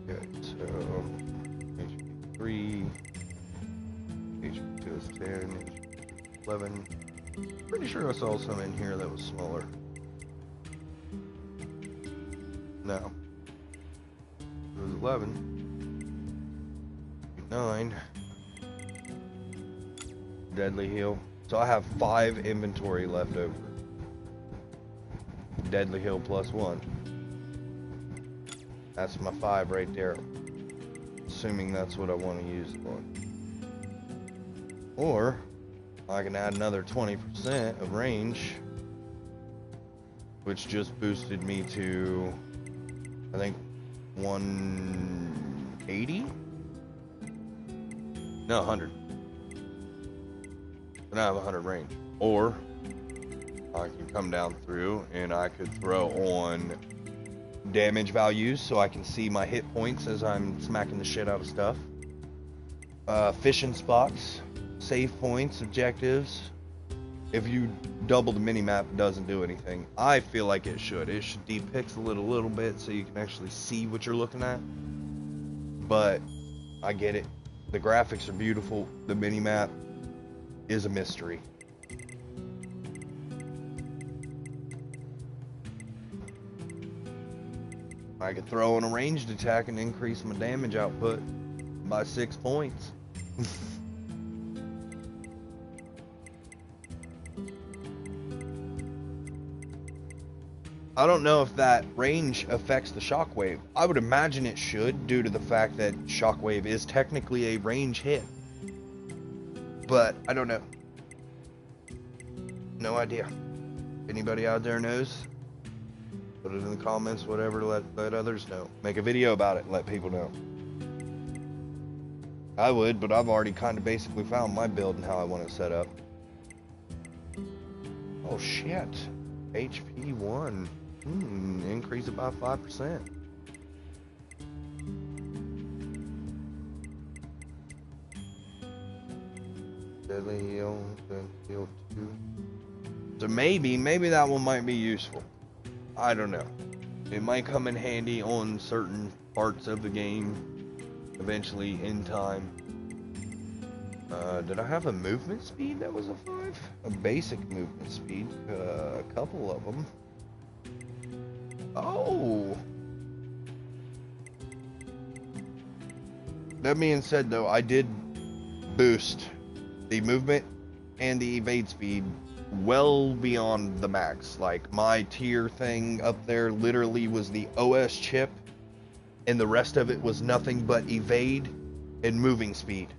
Good, so HP 3, HP 2 is 10, HP 11. Pretty sure I saw some in here that was smaller. No. It was 11. 9. Deadly heal. So I have 5 inventory left over. Deadly heal plus 1. That's my 5 right there. Assuming that's what I want to use it on. Or I can add another 20% of range, which just boosted me to, I think, 180? No, 100. And I have 100 range. Or I can come down through and I could throw on damage values so I can see my hit points as I'm smacking the shit out of stuff. Fishing spots, save points, objectives. If you double the mini-map, it doesn't do anything. I feel like it should. It should depixel it a little bit so you can actually see what you're looking at. But I get it. The graphics are beautiful. The mini-map is a mystery. I could throw in a ranged attack and increase my damage output by 6 points. I don't know if that range affects the shockwave. I would imagine it should, due to the fact that shockwave is technically a range hit. But I don't know. No idea. Anybody out there knows? Put it in the comments, whatever, let others know. Make a video about it and let people know. I would, but I've already kind of basically found my build and how I want it set up. Oh shit. HP 1. Increase it by 5%. Deadly heal 2. So maybe that one might be useful. I don't know. It might come in handy on certain parts of the game, eventually in time. Did I have a movement speed that was a 5? A basic movement speed, a couple of them. Oh! That being said though, I did boost the movement and the evade speed well beyond the max. Like, my tier thing up there literally was the OS chip, and the rest of it was nothing but evade and moving speed.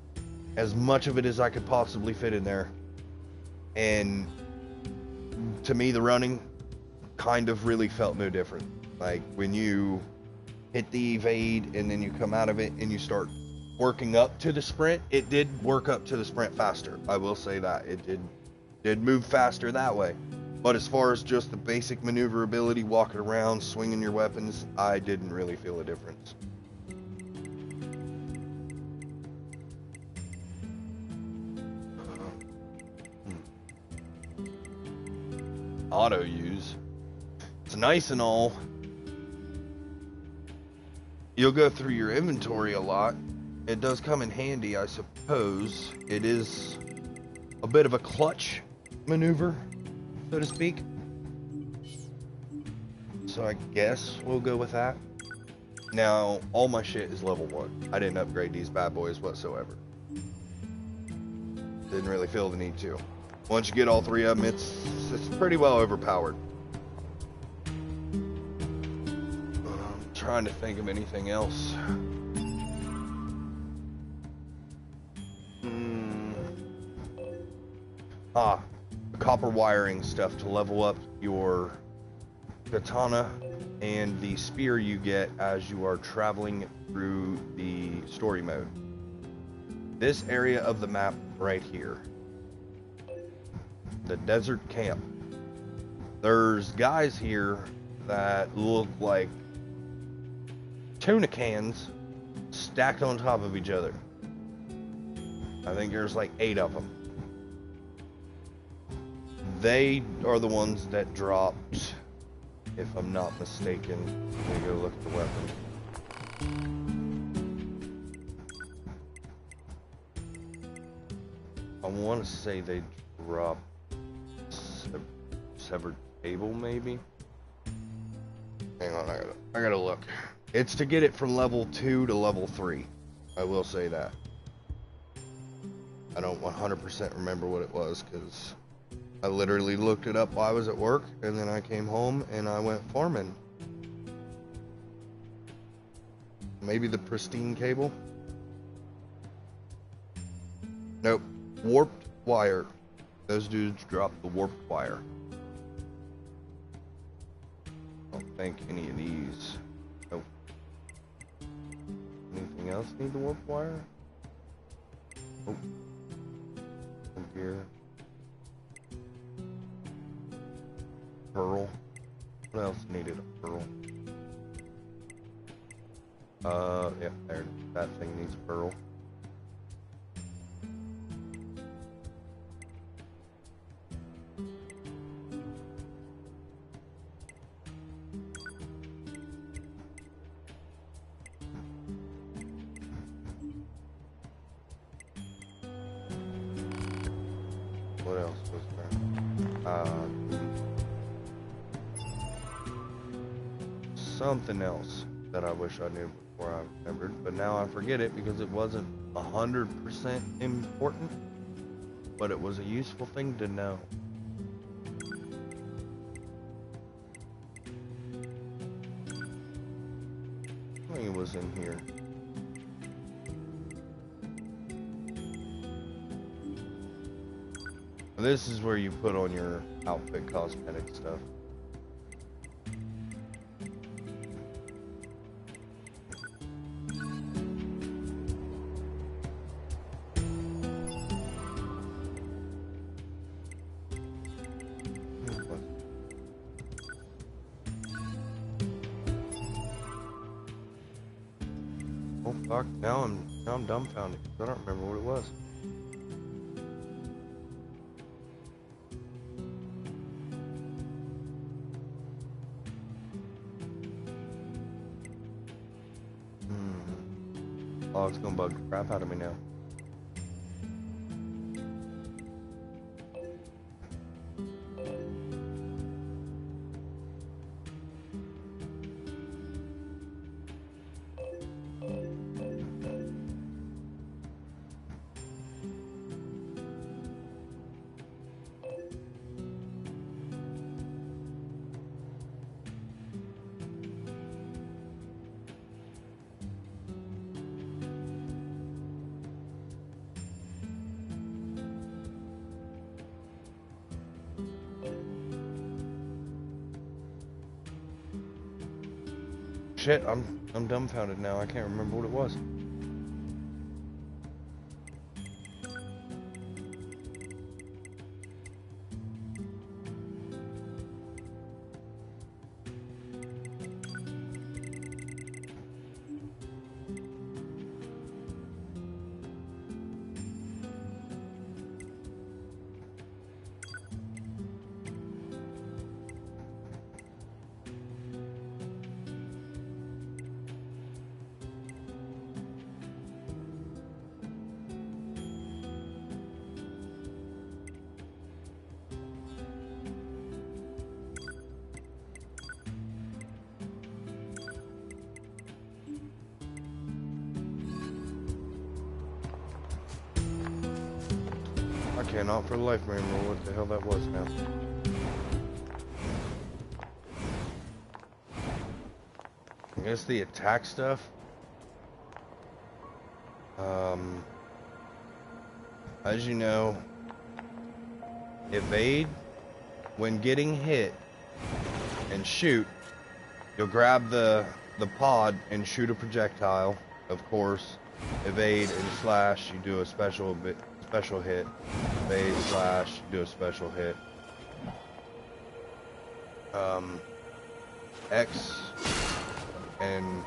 As much of it as I could possibly fit in there. And to me, the running kind of really felt no different. Like, when you hit the evade and then you come out of it and you start working up to the sprint, it did work up to the sprint faster. I will say that. It did move faster that way. But as far as just the basic maneuverability, walking around, swinging your weapons, I didn't really feel a difference. Auto use. It's nice and all. You'll go through your inventory a lot. It does come in handy, I suppose. It is a bit of a clutch maneuver, so to speak. So I guess we'll go with that. Now, all my shit is level 1. I didn't upgrade these bad boys whatsoever. Didn't really feel the need to. Once you get all 3 of them, it's pretty well overpowered. I'm trying to think of anything else. Copper wiring stuff to level up your katana and the spear you get as you are traveling through the story mode. This area of the map right here, the desert camp. There's guys here that look like tuna cans stacked on top of each other. I think there's like 8 of them. They are the ones that dropped, if I'm not mistaken. Let me go look at the weapon. I want to say they dropped severed table, maybe. Hang on, I gotta look. It's to get it from level 2 to level 3. I will say that. I don't 100% remember what it was, because I literally looked it up while I was at work, and then I came home and I went farming. Maybe the pristine cable? Nope. Warped wire. Those dudes dropped the warped wire. I don't think any of these. Nope. Anything else need the warped wire? Nope. Here. Pearl. What else needed a pearl? Yeah, there. That thing needs a pearl. What else was there? Something else that I wish I knew before I remembered, but now I forget it because it wasn't 100% important, but it was a useful thing to know. I think it was in here. This is where you put on your outfit cosmetic stuff. Oh fuck, now I'm dumbfounded because I don't remember what it was. Oh, it's gonna bug the crap out of me now. Shit, I'm dumbfounded now. I can't remember what it was. I cannot for the life of me remember what the hell that was now. I guess the attack stuff. As you know, evade when getting hit and shoot. You'll grab the pod and shoot a projectile. Of course, evade and slash. You do a special hit. Evade slash. Do a special hit. X and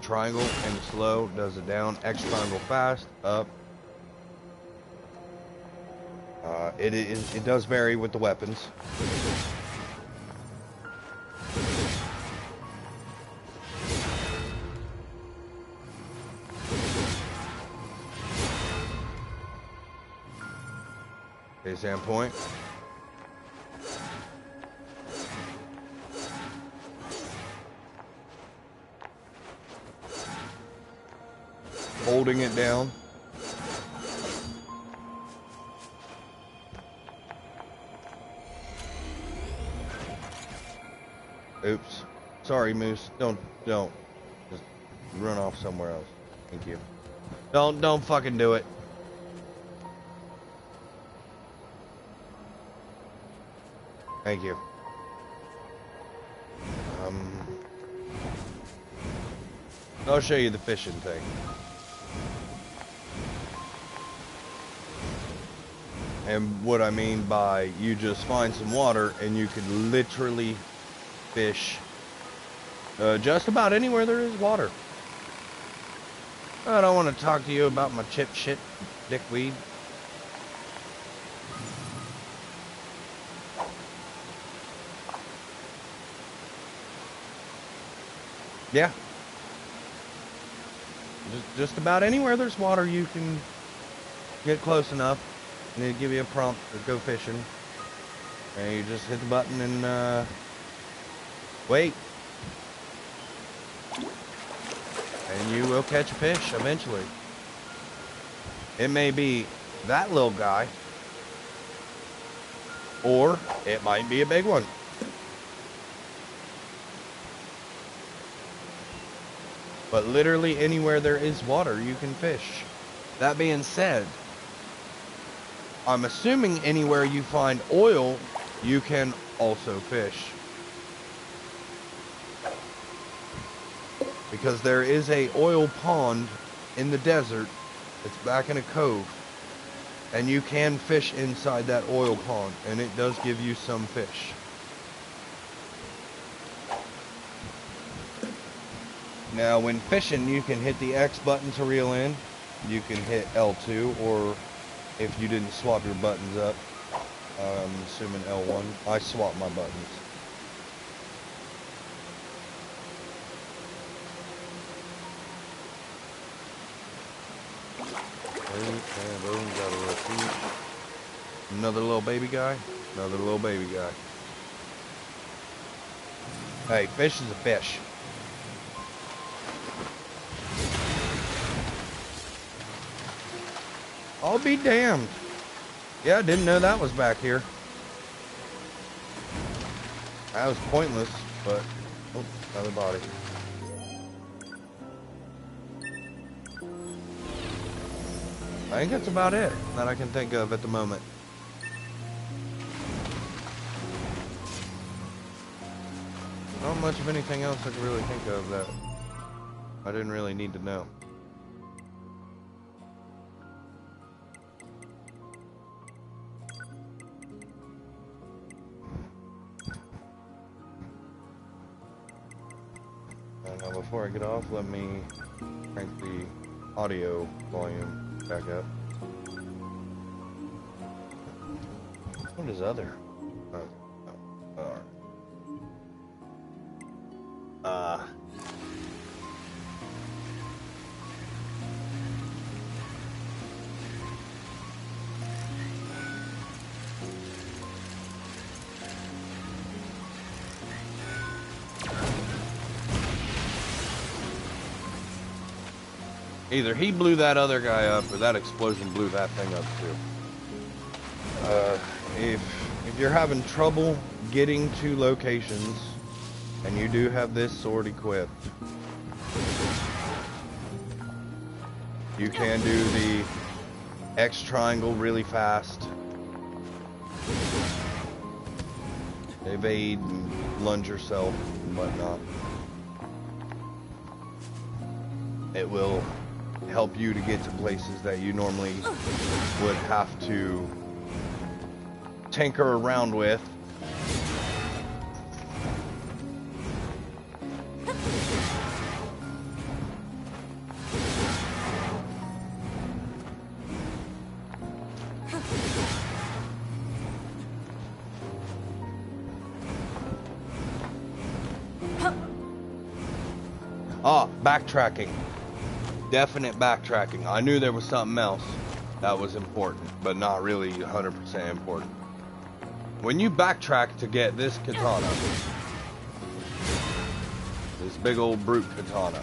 triangle and slow does it down. X triangle fast, up. It does vary with the weapons. Okay, standpoint. Holding it down. Oops. Sorry, Moose. Don't. Just run off somewhere else. Thank you. Don't fucking do it. Thank you. I'll show you the fishing thing. And what I mean by you just find some water and you can literally fish just about anywhere there is water. I don't want to talk to you about my chip shit dickweed. Yeah. Just about anywhere there's water you can get close enough and they give you a prompt to go fishing. And you just hit the button and wait. And you will catch a fish eventually. It may be that little guy, or it might be a big one. But literally anywhere there is water, you can fish. That being said, I'm assuming anywhere you find oil, you can also fish. Because there is a oil pond in the desert. It's back in a cove. And you can fish inside that oil pond. And it does give you some fish. Now when fishing, you can hit the X button to reel in. You can hit L2, or if you didn't swap your buttons up, I'm assuming L1. I swapped my buttons. And boom, got a little fish. Another little baby guy. Another little baby guy. Hey, fish is a fish. I'll be damned. Yeah, I didn't know that was back here. That was pointless, but... Oh, another body. I think that's about it that I can think of at the moment. Not much of anything else I can really think of that I didn't really need to know. Now before I get off, let me crank the audio volume back up. What is other? Either he blew that other guy up, or that explosion blew that thing up too. If you're having trouble getting to locations, and you do have this sword equipped, you can do the X triangle really fast, evade and lunge yourself and whatnot. It will help you to get to places that you normally would have to tinker around with. Ah, backtracking. Definite backtracking. I knew there was something else that was important, but not really 100% important. When you backtrack to get this katana, this big old brute katana,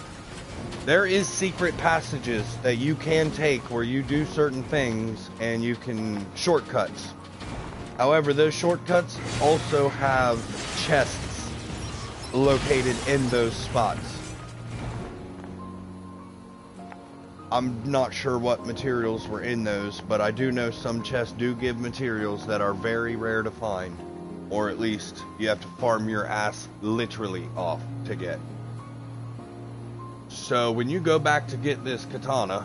there is secret passages that you can take where you do certain things and you can shortcuts. However, those shortcuts also have chests located in those spots. I'm not sure what materials were in those, but I do know some chests do give materials that are very rare to find, or at least you have to farm your ass literally off to get. So when you go back to get this katana,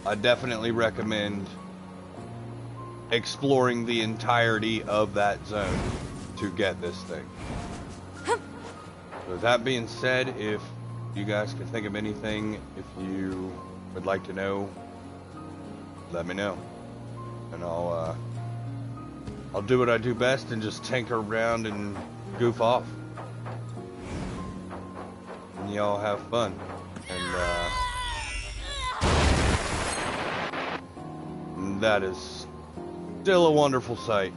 I definitely recommend exploring the entirety of that zone to get this thing. With that being said, if you guys can think of anything, if you would like to know, let me know, and I'll do what I do best and just tinker around and goof off, and y'all have fun. And that is still a wonderful sight.